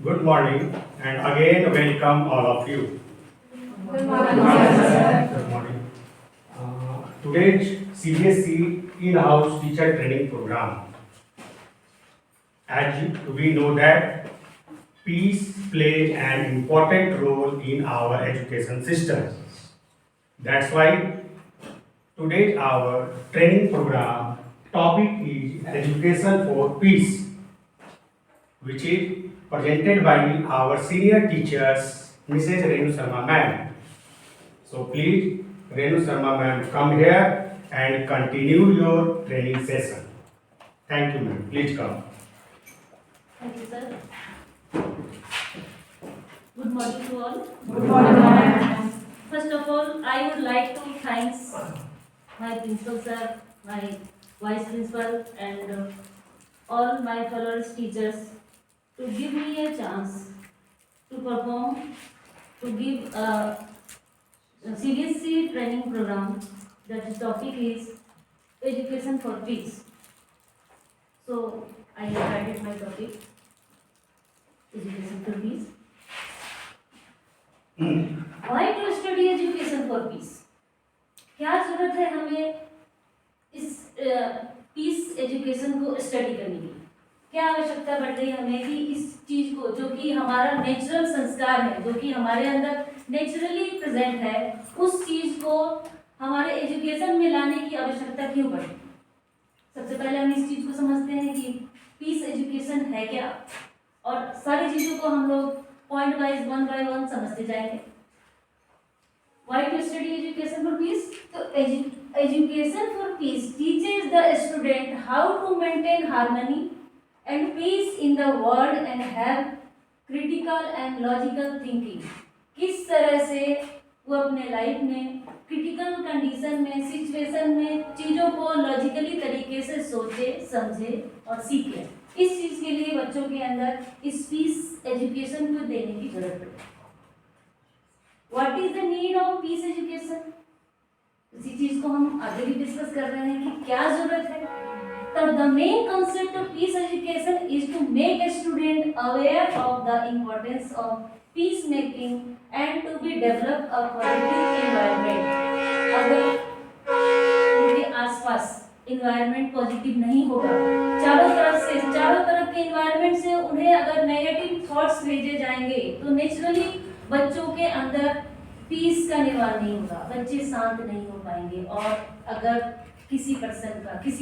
Good morning and again welcome all of you. Good morning, sir. Good morning. Today's CBSE in-house teacher training program. We know that peace plays an important role in our education system. That's why today our training program topic is education for peace, which is presented by our senior teachers, Mrs. Renu Sharma ma'am. So please, Renu Sharma ma'am, come here and continue your training session. Thank you ma'am. Please come. Thank you, sir. Good morning to all. Good morning, ma'am. First of all, I would like to thank my principal sir, my vice principal, and all my fellow teachers to give me a chance to perform, to give a CBSE training program. That topic is education for peace. So I have guided my topic, education for peace. Why to study education for peace? क्या जरूरत है हमें इस piece education को study करने की? क्या आवश्यकता बढ़ रही है हमें कि इस चीज को, जो कि हमारा नेचुरल संस्कार है, जो कि हमारे अंदर नेचुरली प्रेजेंट है, उस चीज को हमारे एजुकेशन में लाने की आवश्यकता क्यों पड़ी? सबसे पहले हम इस चीज को समझते हैं कि पीस एजुकेशन है क्या, और सारी चीजों को हम लोग point wise one by one समझते जाएंगे. Why to study education for peace? तो education for peace teaches the student how to maintain harmony and peace in the world and have critical and logical thinking. किस तरह से वो अपने life में critical condition में, सिचुएशन में चीज़ों को लॉजिकली तरीके से सोचे, समझे और सीखे. इस चीज़ के लिए बच्चों के अंदर इस पीस एजुकेशन को देने की जरूरत पड़ती है. What is the need of peace education? इसी चीज को हम आगे भी डिस्कस कर रहे हैं कि क्या जरूरत है. तो the main concept of peace education is to make a student aware of the importance of peacemaking and to be develop a positive environment. अगर उनके आसपास environment पॉजिटिव नहीं होगा, चारों तरफ के environment से उन्हें अगर नेगेटिव थॉट्स भेजे जाएंगे तो नेचुरली बच्चों के अंदर पीस का निर्माण नहीं होगा, बच्चे शांत नहीं हो पाएंगे. और अगर किसी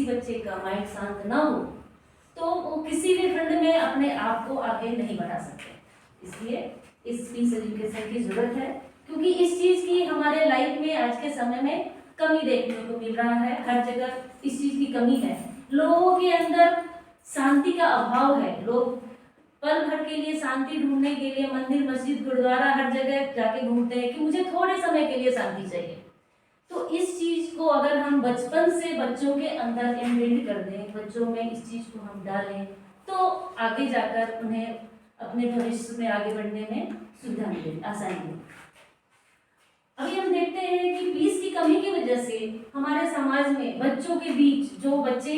बच्चे का माइंड शांत ना हो तो वो किसी भी फील्ड में अपने आप को आगे नहीं बढ़ा सकते. इसलिए इस पीस एजुकेशन की जरूरत है, क्योंकि इस चीज की हमारे लाइफ में आज के समय में कमी देखने को मिल रहा है. हर जगह इस चीज की कमी है. लोगों के अंदर शांति का अभाव है. लोग पल भर के लिए शांति ढूंढने के लिए मंदिर, मस्जिद, गुरुद्वारा हर जगह जाके घूमते हैं कि मुझे थोड़े समय के लिए शांति चाहिए. तो इस चीज को अगर हम बचपन से बच्चों के अंदर एम्बेड कर दें, बच्चों में इस चीज को हम डालें, तो आगे जाकर उन्हें अपने भविष्य में आगे बढ़ने में सुविधा मिलेगी, आसानी मिलेगी. अभी हम देखते हैं कि पीस की कमी की वजह से हमारे समाज में बच्चों के बीच, जो बच्चे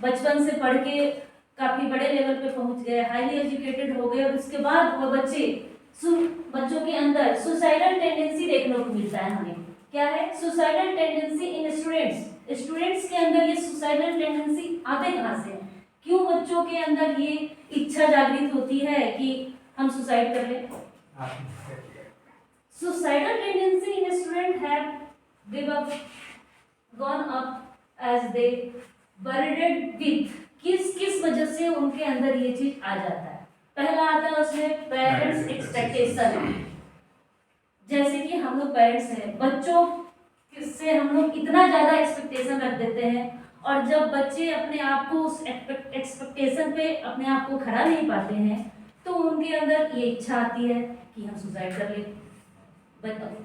बचपन से पढ़ के काफी बड़े लेवल पे पहुंच गए, हाईली एजुकेटेड हो गए, और उसके बाद वो बच्चों के अंदर सुसाइडल टेंडेंसी देखने को मिलता है. हमें क्या है सुसाइडल टेंडेंसी इन स्टूडेंट्स के अंदर ये सुसाइडल टेंडेंसी आते कहाँ से? क्यों बच्चों के अंदर ये इच्छा जागृत होती है कि हम सुसाइड कर लें? Suicidal tendency in a student have gone up as they burdened with. किस वजह से उनके अंदर ये चीज आ जाता है? पहला आता है उसमें पेरेंट्स एक्सपेक्टेशन. जैसे कि हम लोग पेरेंट्स हैं, बच्चों से हम लोग इतना ज्यादा एक्सपेक्टेशन रख देते हैं, और जब बच्चे अपने आप को उस एक्सपेक्टेशन पे अपने आप को खड़ा नहीं पाते हैं तो उनके अंदर ये इच्छा आती है कि हम सुसाइड कर लें.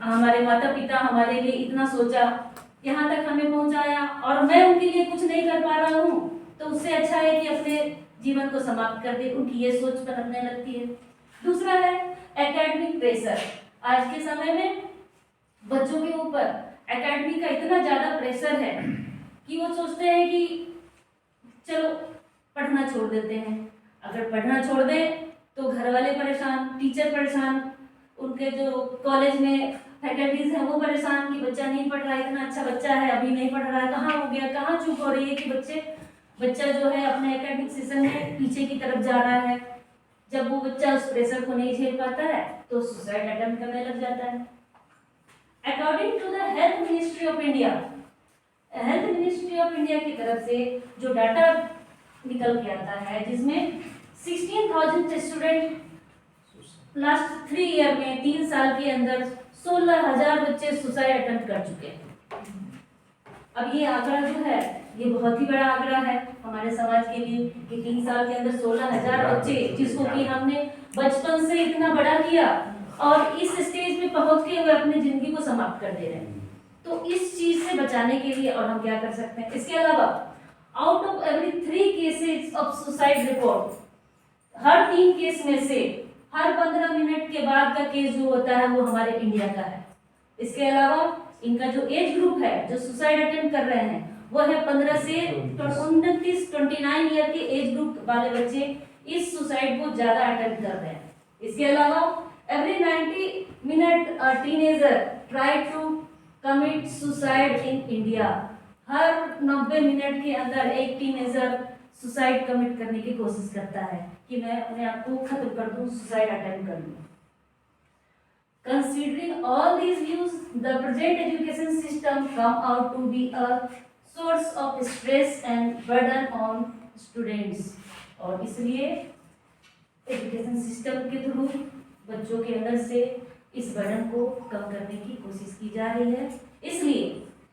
हमारे माता पिता हमारे लिए इतना सोचा, यहाँ तक हमें पहुँचाया, और मैं उनके लिए कुछ नहीं कर पा रहा हूँ, तो उससे अच्छा है कि अपने जीवन को समाप्त कर दे. उनकी ये सोच बनने लगती है. दूसरा है एकेडमिक प्रेशर. आज के समय में बच्चों के ऊपर एकेडमिक का इतना ज़्यादा प्रेशर है कि वो सोचते हैं कि चलो पढ़ना छोड़ देते हैं. अगर पढ़ना छोड़ दें तो घर वाले परेशान परेशान, उनके जो कॉलेज में फैकल्टीज हैं वो परेशान कि बच्चा नहीं पढ़ रहा है, इतना अच्छा बच्चा है अभी नहीं पढ़ रहा है, कहाँ हो गया, कहाँ चूक हो रही है कि बच्चा जो है अपने एकेडमिक सेशन में पीछे की तरफ जा रहा है। जब वो बच्चा उस प्रेशर को नहीं झेल पाता है तो सुसाइड अटेम्प्ट करने लग जाता है। According to the health ministry of India, health ministry of India की तरफ से जो डाटा निकल के आता है, जिसमें 16,000 स्टूडेंट लास्ट 3 ईयर में 3 साल के अंदर 16,000 बच्चे सुसाइड अटेम्प्ट कर चुके हैं। अब ये आंकड़ा जो है ये बहुत ही बड़ा आंकड़ा है हमारे समाज के लिए कि 3 साल के अंदर 16,000 बच्चे, जिसको कि हमने बचपन से इतना बड़ा किया और इस स्टेज में पहुंच के हुए अपनी जिंदगी को समाप्त कर दे रहे हैं। तो इस चीज से बचाने के लिए और हम क्या कर सकते हैं? इसके अलावा out of every 3 cases of suicide report, her 3 case में से हर 15 मिनट के बाद का केस जो होता है वो हमारे इंडिया का है। इसके अलावा इनका जो एज ग्रुप है जो सुसाइड अटेम्प्ट कर रहे हैं वो है 15 से 29 ईयर के एज ग्रुप वाले बच्चे इस सुसाइड को ज्यादा अटेम्प्ट कर रहे हैं। इसके अलावा every 90 minute a teenager try to commit suicide in India. हर 90 मिनट के अंदर एक टीनेजर सुसाइड कमिट करने की कोशिश करता है कि मैं अपने आप को खत्म कर दूं, सुसाइड अटेम्प्ट कर लूं। Considering all these views, the present education system come out to be a source of stress and burden on students। और इसलिए एजुकेशन सिस्टम के थ्रू बच्चों के अंदर से इस बर्डन को कम करने की कोशिश की जा रही है। इसलिए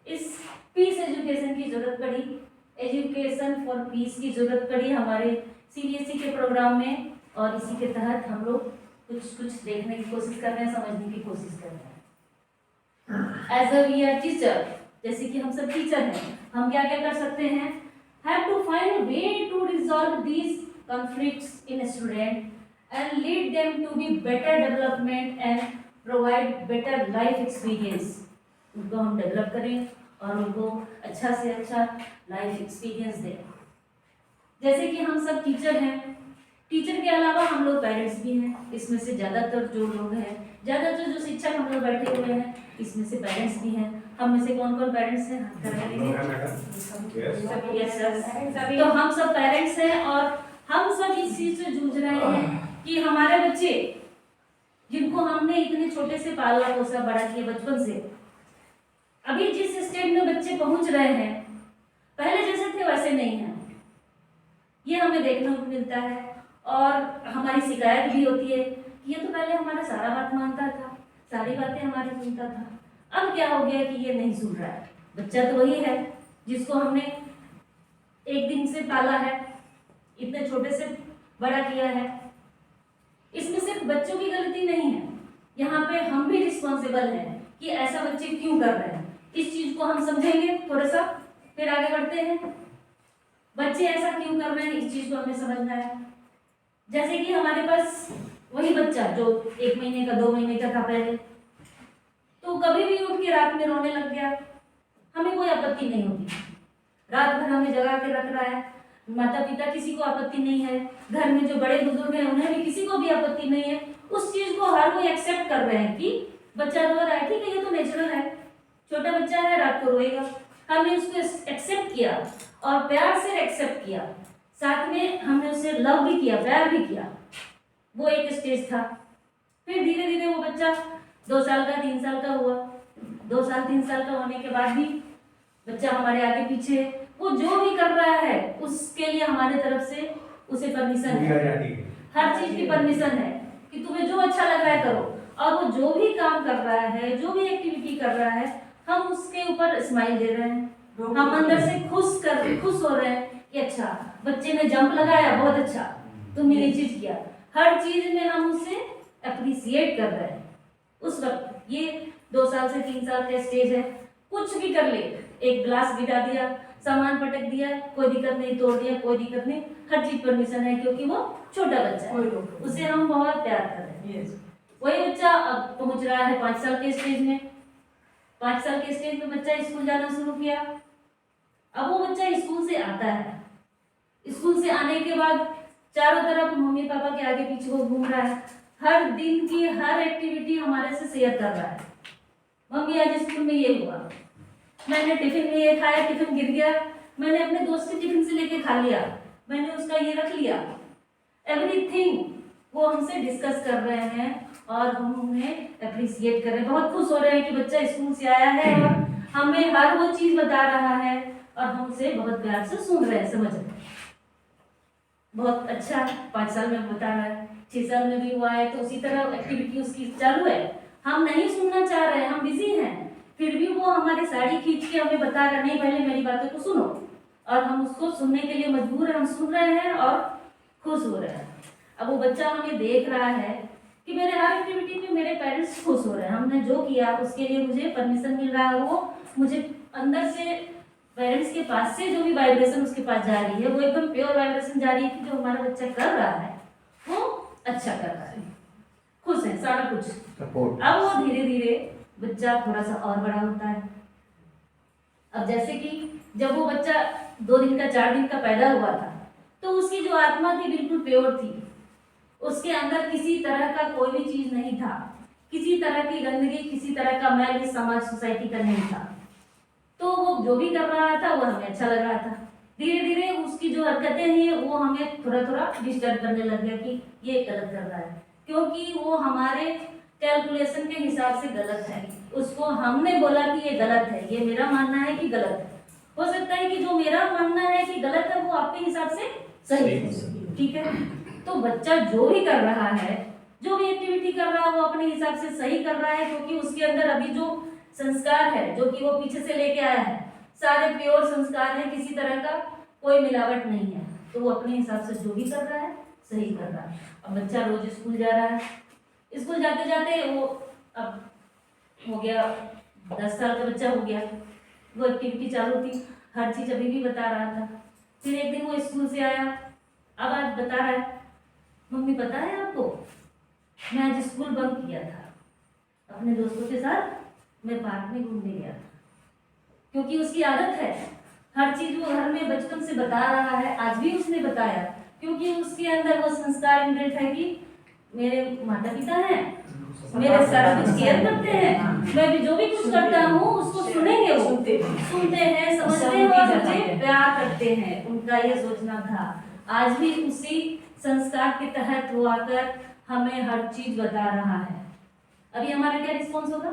इस पीस एजुकेशन की जरूरत पड़ी, एजुकेशन फॉर पीस की जरूरत पड़ी हमारे सीबीएसई के प्रोग्राम में, और इसी के तहत हम लोग कुछ देखने की कोशिश कर रहे हैं, समझने की कोशिश कर रहे हैं। As a we are teacher, जैसे कि हम सब टीचर हैं, हम क्या क्या कर सकते हैं? Have to find way to resolve these conflicts in student and lead them to be better development and provide better life experience. उनको हम डेवलप करें और उनको अच्छा से अच्छा लाइफ एक्सपीरियंस दें। जैसे कि हम सब टीचर हैं, टीचर के अलावा हम लोग पेरेंट्स भी हैं। इसमें से ज़्यादातर जो लोग हैं, ज़्यादातर जो शिक्षक हम लोग बैठे हुए हैं, इसमें से पेरेंट्स भी हैं। हम में से कौन कौन पेरेंट्स हैं? Yes sir. तो हम सब पेरेंट्स हैं और हम सब इस चीज़ से जूझ रहे हैं कि हमारे बच्चे जिनको हमने इतने छोटे से पाला पोसा बड़ा किया बचपन से, अभी जिस स्टेज में बच्चे पहुंच रहे हैं पहले जैसे थे वैसे नहीं हैं। ये हमें देखने को मिलता है और हमारी शिकायत भी होती है कि ये तो पहले हमारा सारा बात मानता था, सारी बातें हमारी सुनता था, अब क्या हो गया कि ये नहीं सुन रहा है। बच्चा तो वही है जिसको हमने एक दिन से पाला है, इतने छोटे से बड़ा किया है। इसमें सिर्फ बच्चों की गलती नहीं है, यहाँ पे हम भी रिस्पॉन्सिबल हैं कि ऐसा बच्चे क्यों कर रहे हैं। इस चीज को हम समझेंगे थोड़ा सा, फिर आगे बढ़ते हैं। बच्चे ऐसा क्यों कर रहे हैं इस चीज को हमें समझना है। जैसे कि हमारे पास वही बच्चा जो 1 महीने का 2 महीने का था पहले, तो कभी भी उठ के रात में रोने लग गया, हमें कोई आपत्ति नहीं होती। रात भर हमें जगा के रख रहा है, माता पिता किसी को आपत्ति नहीं है, घर में जो बड़े बुजुर्ग हैं उन्हें भी किसी को भी आपत्ति नहीं है। उस चीज को हर कोई एक्सेप्ट कर रहे हैं कि बच्चा रो रहा है, ठीक है, ये तो नेचुरल है, छोटा बच्चा है, रात को रोएगा। हमने उसको एक्सेप्ट किया और प्यार से एक्सेप्ट किया, साथ में हमने उसे लव भी किया, प्यार भी किया। वो एक स्टेज था। फिर धीरे धीरे वो बच्चा 2 साल का 3 साल का हुआ। 2 साल 3 साल का होने के बाद भी बच्चा हमारे आगे पीछे, वो जो भी कर रहा है उसके लिए हमारे तरफ से उसे परमिशन है, हर चीज की परमिशन है कि तुम्हें जो अच्छा लग रहा है करो। और वो जो भी काम कर रहा है, जो भी एक्टिविटी कर रहा है, हम उसके ऊपर स्माइल दे रहे हैं, हम अंदर से खुश हो रहे हैं कि अच्छा बच्चे ने जंप लगाया, बहुत अच्छा, तुमने ये चीज किया। हर चीज में हम उसे अप्रिसिएट कर रहे हैं। उस वक्त ये 2 साल से 3 साल का स्टेज है, कुछ भी कर ले, एक ग्लास गिरा दिया, सामान पटक दिया, कोई दिक्कत नहीं, तोड़ दिया, कोई दिक्कत नहीं, हर चीज परमिशन है क्योंकि वो छोटा बच्चा है, उसे हम बहुत प्यार कर रहे हैं। वही बच्चा अब पहुंच रहा है 5 साल के स्टेज में। 5 साल के स्टेज में बच्चा स्कूल जाना शुरू किया। अब वो बच्चा स्कूल से आता है, स्कूल से आने के बाद चारों तरफ मम्मी पापा के आगे पीछे वो घूम रहा है, हर दिन की हर एक्टिविटी हमारे से शेयर कर रहा है। मम्मी आज स्कूल में ये हुआ, मैंने टिफिन में ये खाया, टिफिन गिर गया, मैंने अपने दोस्त के टिफिन से लेके खा लिया, मैंने उसका ये रख लिया। एवरीथिंग वो हमसे डिस्कस कर रहे हैं और हम उन्हें अप्रिशिएट कर रहे हैं। बहुत खुश हो रहे हैं कि बच्चा स्कूल से आया है और हमें हर वो चीज बता रहा है और हम उसे बहुत प्यार से सुन रहे हैं, समझ रहे हैं। बहुत अच्छा 5 साल में बता रहा है, 6 साल में भी हुआ है, तो उसी तरह एक्टिविटी उसकी चालू है। हम नहीं सुनना चाह रहे हैं, हम बिजी हैं, फिर भी वो हमारी साड़ी खींच के हमें बता रहा नहीं, पहले मेरी बातों को सुनो, और हम उसको सुनने के लिए मजबूर हैं। हम सुन रहे हैं और खुश हो रहे हैं। अब वो बच्चा हमें देख रहा है कि मेरे हर एक्टिविटी में मेरे पेरेंट्स खुश हो रहे हैं, हमने जो किया उसके लिए मुझे परमिशन मिल रहा है, और वो मुझे अंदर से पेरेंट्स के पास से जो भी वाइब्रेशन उसके पास जा रही है वो एकदम प्योर वाइब्रेशन जा रही है कि जो हमारा बच्चा कर रहा है वो अच्छा कर रहा है, खुश है, सारा कुछ सपोर्ट। अब वो धीरे धीरे बच्चा थोड़ा सा और बड़ा होता है। अब जैसे कि जब वो बच्चा 2 दिन का 4 दिन का पैदा हुआ था, तो उसकी जो आत्मा थी बिल्कुल प्योर थी, उसके अंदर किसी तरह का कोई भी चीज नहीं था, किसी तरह की गंदगी, किसी तरह का मैल इस समाज सोसाइटी का नहीं था। तो वो जो भी कर रहा था वो हमें अच्छा लग रहा था। धीरे धीरे उसकी जो हरकतें हैं वो हमें थोड़ा थोड़ा डिस्टर्ब करने लग गया कि ये गलत कर रहा है, क्योंकि वो हमारे कैलकुलेशन के हिसाब से गलत है। उसको हमने बोला कि ये गलत है, ये मेरा मानना है कि गलत है। हो सकता है कि जो मेरा मानना है कि गलत है वो आपके हिसाब से सही है, ठीक है। तो बच्चा जो भी कर रहा है, जो भी एक्टिविटी कर रहा है वो अपने हिसाब से सही कर रहा है, क्योंकि उसके अंदर अभी जो संस्कार है जो कि वो पीछे से लेके आया है, सारे प्योर संस्कार है, किसी तरह का कोई मिलावट नहीं है। तो वो अपने हिसाब से जो भी कर रहा है सही कर रहा है। अब बच्चा रोज स्कूल जा रहा है, स्कूल जाते जाते वो अब हो गया 10 साल का बच्चा हो गया, वो एक्टिविटी चालू थी, हर चीज अभी भी बता रहा था। फिर एक दिन वो स्कूल से आया, अब आज बता रहा है, मम्मी पता है आपको मैं आज स्कूल बंक किया था, अपने दोस्तों के साथ मैं पार्क में घूमने गया था। क्योंकि उसकी आदत है, हर चीज वो घर में बचपन से बता रहा है, आज भी उसने बताया, क्योंकि उसके अंदर वो संस्कार इनबिल्ट है कि मेरे माता पिता हैं, मेरे सारा कुछ केयर करते हैं, मैं भी जो भी कुछ करता हूँ उसको सुनेंगे, वो सुनते हैं, समझते हैं और मुझे प्यार करते हैं। उनका ये सोचना था। आज भी उसी संस्कार के तहत वो आकर हमें हर चीज बता रहा है। अभी हमारा क्या रिस्पॉन्स होगा,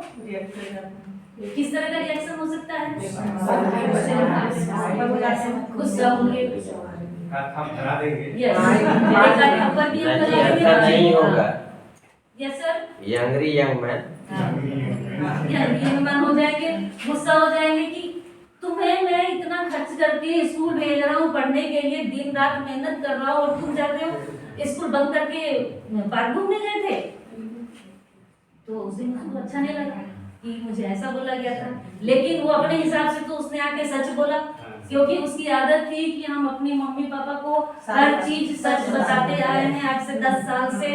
किस तरह का रिएक्शन हो सकता है? गुस्सा होंगे, हम करा देंगे। यस, मेरे का ऊपर भी हम करा नहीं होगा। यस सर, यंगरी यंग मैन ये मन हो जाएंगे, गुस्सा हो जाएंगे कि तुम्हें मैं इतना खर्च करके स्कूल भेज रहा हूँ पढ़ने के लिए, दिन रात मेहनत कर रहा हूँ और तुम जाते हो स्कूल बंद करके पार्क घूमने गए थे। तो उस दिन उसको अच्छा नहीं लगा कि मुझे ऐसा बोला गया था, लेकिन वो अपने हिसाब से तो उसने आके सच बोला, क्योंकि उसकी आदत थी कि हम अपनी मम्मी पापा को हर चीज सच बताते आए हैं। आज से 10 साल से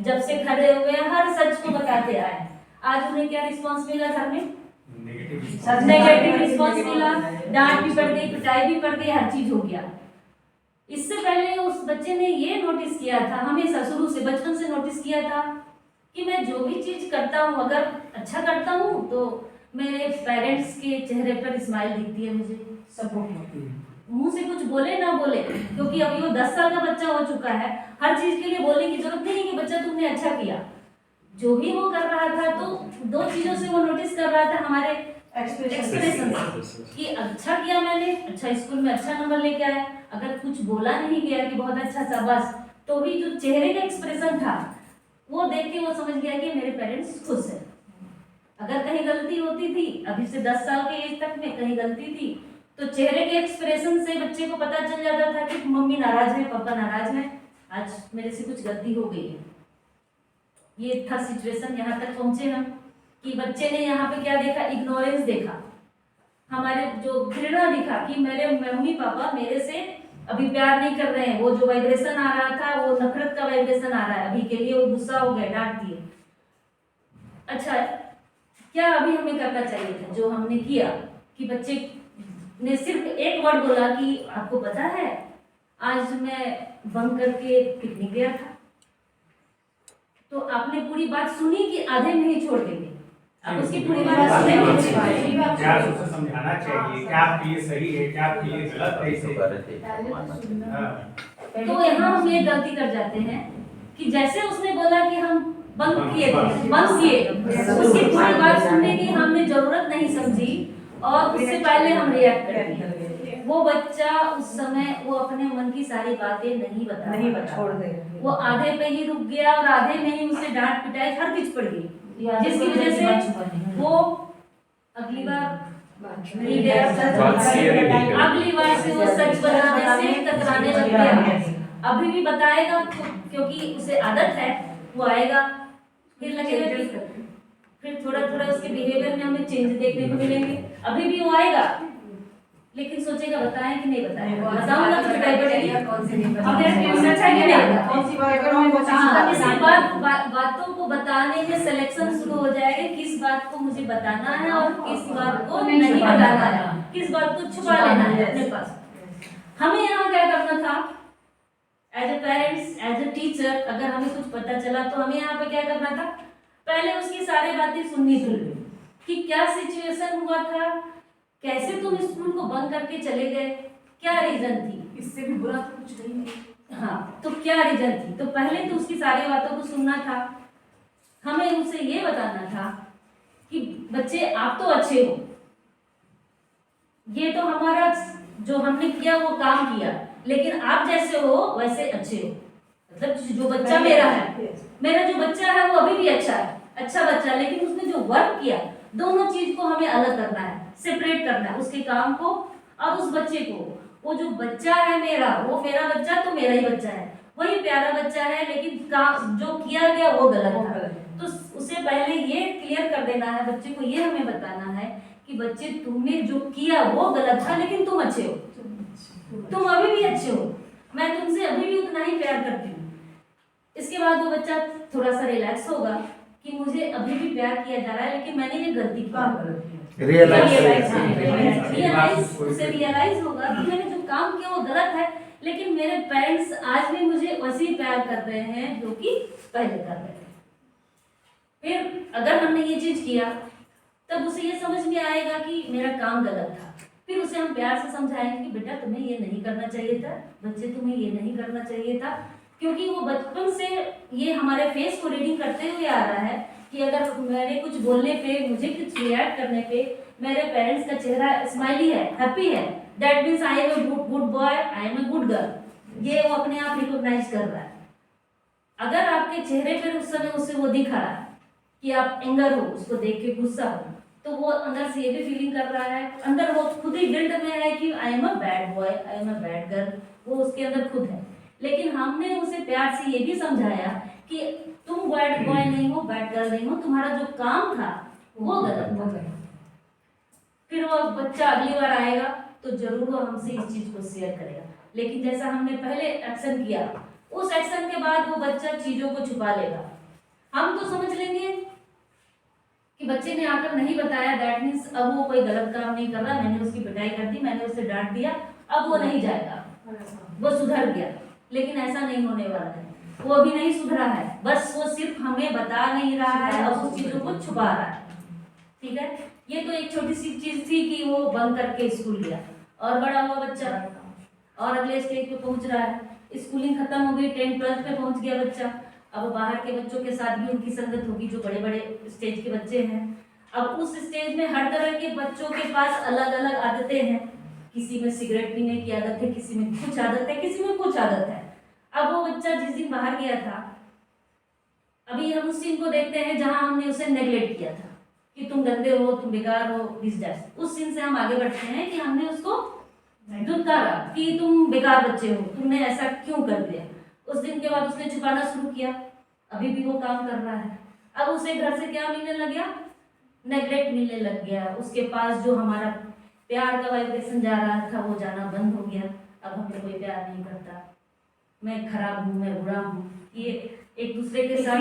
जब से खड़े हुए हैं हर सच को बताते आए हैं। आज उन्हें क्या रिस्पांस मिला घर में? नेगेटिव रिस्पांस मिला, डांट भी पड़ गई, पिटाई भी पड़ गई, हर चीज हो गया। इससे पहले उस बच्चे ने ये नोटिस किया था, हमेशा शुरू से बचपन से नोटिस किया था कि मैं जो भी चीज करता हूँ अगर अच्छा करता हूँ तो मेरे पेरेंट्स के चेहरे पर स्माइल दिखती है, मुझे सपोर्ट होती है। मुंह से कुछ बोले ना बोले, क्योंकि अभी वो 10 साल का बच्चा हो चुका है, हर चीज के लिए बोलने की जरूरत नहीं है कि बच्चा तुमने अच्छा किया। जो भी वो कर रहा था तो 2 चीजों से वो नोटिस कर रहा था, हमारे एक्सप्रेशन कि अच्छा किया मैंने, अच्छा स्कूल में अच्छा नंबर लेके आया। अगर कुछ बोला नहीं गया कि बहुत अच्छा शाबाश, तो भी जो चेहरे का एक्सप्रेशन था वो देख के वो समझ गया कि मेरे पेरेंट्स खुश हैं। अगर कहीं गलती होती थी, अभी से 10 साल के एज तक में कहीं गलती थी, तो चेहरे के एक्सप्रेशन से बच्चे को पता चल जाता था कि मम्मी नाराज है, पापा नाराज है, आज मेरे से कुछ गलती हो गई है। ये था सिचुएशन, यहाँ तक पहुंचे हम कि बच्चे ने यहाँ पे क्या देखा, इग्नोरेंस देखा, हमारे जो घृणा दिखा कि मेरे मम्मी पापा मेरे से अभी प्यार नहीं कर रहे हैं। वो जो वाइब्रेशन आ रहा था वो नफरत का वाइब्रेशन आ रहा है अभी के लिए, वो गुस्सा हो गए, डांट दिए। अच्छा, क्या अभी हमें करना चाहिए था जो हमने किया कि बच्चे ने सिर्फ एक वर्ड बोला कि आपको पता है आज मैं बंक करके पिकनिक गया था। तो आपने पूरी बात सुनी कि आधे में ही छोड़ देंगे? आप उसकी पूरी बात सुनेंगे? क्या उसे समझाना चाहिए क्या आपके लिए सही है, क्या आपके लिए गलत है इसे। हाँ, तो यहाँ हम ये गलती कर जाते हैं कि जैसे उसने बोला कि हम बंद किए, उसकी पूरी बात सुनने की हमने जरूरत नहीं समझी और उससे पहले हम रिएक्ट कर दिए। वो बच्चा उस समय वो अपने मन की सारी बातें नहीं बता छोड़ दे। वो आधे पे ही रुक गया और आधे में ही उसे डांट पिटाई हर चीज पड़ गई, जिसकी वजह से वो अगली बार नहीं गया, अगली बार से वो सच बताने से कतराने लग गया। अभी भी बताएगा क्योंकि उसे आदत है, वो आएगा फिर लगेगा कि फिर थोड़ा थोड़ा उसके बिहेवियर में हमें चेंज देखने को मिलेंगे। अभी भी वो आएगा लेकिन सोचेगा बताएं कि नहीं बताएं, बताऊंगा तो पिटाई पड़ेगी, सच है कि नहीं। इसके बाद बातों को बताने में सिलेक्शन शुरू हो जाएगा, किस बात को मुझे बताना है और किस बात को नहीं बताना है, किस बात को छुपा लेना है अपने पास। हमें यहाँ क्या करना था as a parents, as a teacher, अगर हमें कुछ पता चला तो हमें यहाँ पे क्या करना था, पहले उसकी सारी बातें सुननी थी कि क्या सिचुएशन हुआ था, कैसे तुम स्कूल को बंद करके चले गए, क्या रीजन थी, इससे भी बुरा तो कुछ नहीं। हाँ तो क्या रीजन थी। तो पहले तो उसकी सारी बातों को सुनना था। हमें उसे ये बताना था कि बच्चे आप तो अच्छे हो, ये तो हमारा जो हमने किया वो काम किया, लेकिन आप जैसे हो वैसे अच्छे हो। मतलब जो बच्चा मेरा है, मेरा जो बच्चा है वो अभी भी अच्छा है, अच्छा बच्चा, लेकिन उसने जो वर्क किया, दोनों चीज को हमें अलग करना है, सेपरेट करना है, उसके काम को और उस बच्चे को। वो जो बच्चा है मेरा, वो मेरा बच्चा तो मेरा ही बच्चा है, वही प्यारा बच्चा है, लेकिन काम जो किया गया वो गलत था। तो उसे पहले ये क्लियर कर देना है, बच्चे को ये हमें बताना है कि बच्चे तुमने जो किया वो गलत था, लेकिन तुम अच्छे हो, तुम अभी भी अच्छे हो, मैं तुमसे अभी भी उतना ही प्यार करती हूँ। इसके बाद वो बच्चा थोड़ा सा रिलैक्स होगा कि मुझे अभी भी प्यार किया जा रहा है, लेकिन मैंने ये गलती की। उसे रियलाइज होगा कि मैंने जो काम किया वो गलत है, लेकिन मेरे पेरेंट्स आज भी मुझे वैसे ही प्यार कर रहे हैं जो कि पहले कर रहे थे। फिर अगर हमने ये चीज किया तब उसे ये समझ में आएगा कि मेरा काम गलत था। फिर उसे हम प्यार से समझाएंगे कि बेटा तुम्हें ये नहीं करना चाहिए था, बच्चे तुम्हें ये नहीं करना चाहिए था, क्योंकि वो बचपन से ये हमारे फेस को रीडिंग करते हुए आ रहा है कि अगर मेरे कुछ बोलने पे, मुझे कुछ रिएक्ट करने पे मेरे पेरेंट्स का चेहरा स्माइली है, हैप्पी है, that means I am a good boy, I am a good girl. ये वो अपने आप रिकॉग्नाइज कर रहा है। अगर आपके चेहरे पर उस समय उससे वो दिख रहा है कि आप एंगर हो, उसको देख के गुस्सा हो, तो वो अंदर से ये भी फीलिंग कर रहा है, अंदर वो खुद ही गिल्ट में है कि I am a bad boy, I am a bad girl, वो उसके अंदर खुद है। लेकिन हमने उसे प्यार से ये भी समझाया कि तुम बैड बॉय नहीं हो, बैड गर्ल नहीं हो, तुम्हारा जो काम था वो गलत था। फिर वो बच्चा अगली बार आएगा तो जरूर वो हमसे इस चीज को शेयर करेगा, लेकिन जैसा हमने पहले एक्शन किया, उस एक्शन के बाद वो बच्चा चीजों को छुपा लेगा। हम तो समझ लेंगे कि बच्चे ने आकर नहीं बताया, दैट मीन्स अब वो कोई गलत काम नहीं कर रहा, मैंने उसकी पिटाई कर दी, मैंने उसे डांट दिया, अब वो नहीं जाएगा, वो सुधर गया। लेकिन ऐसा नहीं होने वाला है, वो अभी नहीं सुधरा है, बस वो सिर्फ हमें बता नहीं रहा है और उस चीजों को छुपा रहा है। ठीक है, ये तो एक छोटी सी चीज थी कि वो बंद करके स्कूल गया और बड़ा हुआ बच्चा और अगले स्टेज पे पहुंच रहा है, स्कूलिंग खत्म हो गई, 10th 12th पे पहुंच गया बच्चा। अब बाहर के बच्चों के साथ भी उनकी संगत होगी जो बड़े बड़े स्टेज के बच्चे हैं। अब उस स्टेज में हर तरह के बच्चों के पास अलग अलग आदतें हैं, किसी में सिगरेट पीने की आदत है, किसी में कुछ आदत है, किसी में कुछ आदत है। अब वो बच्चा जिस दिन बाहर गया था, अभी हम उस सीन को देखते हैं जहां हमने उसे नेग्लेक्ट किया था कि तुम गंदे हो, तुम बेकार हो, दिस दैट। उस सीन से हम आगे बढ़ते हैं कि हमने उसको धुतकारा कि तुम बेकार बच्चे हो, तुमने ऐसा क्यों कर दिया। उस दिन के बाद उसने छुपाना शुरू किया, अभी भी वो काम कर रहा है। अब उसे घर से क्या मिलने लग गया, नेग्लेक्ट मिलने लग गया। उसके पास जो हमारा प्यार का वाइब्रेशन जा रहा था वो जाना बंद हो गया। अब हमें कोई प्यार नहीं करता, मैं खराब हूँ, मैं बुरा हूँ, ये एक दूसरे के साथ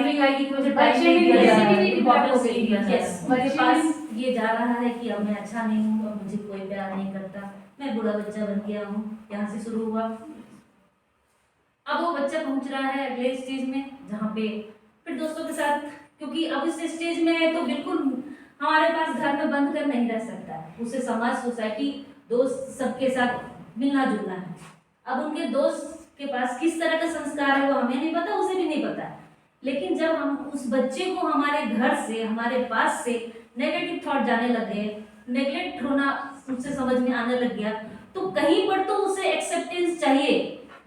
मुझे पास ये जा रहा है कि अब मैं अच्छा नहीं हूँ, अब मुझे कोई प्यार नहीं करता, मैं बुरा बच्चा बन गया हूँ। यहाँ से शुरू हुआ। अब वो बच्चा पहुंच रहा है अगले स्टेज में जहाँ पे फिर दोस्तों के साथ, क्योंकि अब इस स्टेज में है तो बिल्कुल हमारे पास घर में बंद कर नहीं रह सकता है। उसे समाज, सोसाइटी, दोस्त सबके साथ मिलना जुलना है। अब उनके दोस्त के पास किस तरह का संस्कार है वो हमें नहीं पता, उसे भी नहीं पता। लेकिन जब हम उस बच्चे को हमारे घर से, हमारे पास से नेगेटिव थॉट जाने लगे, नेग्लेक्ट होना उससे समझ में आने लग गया, तो कहीं पर तो उसे एक्सेप्टेंस चाहिए,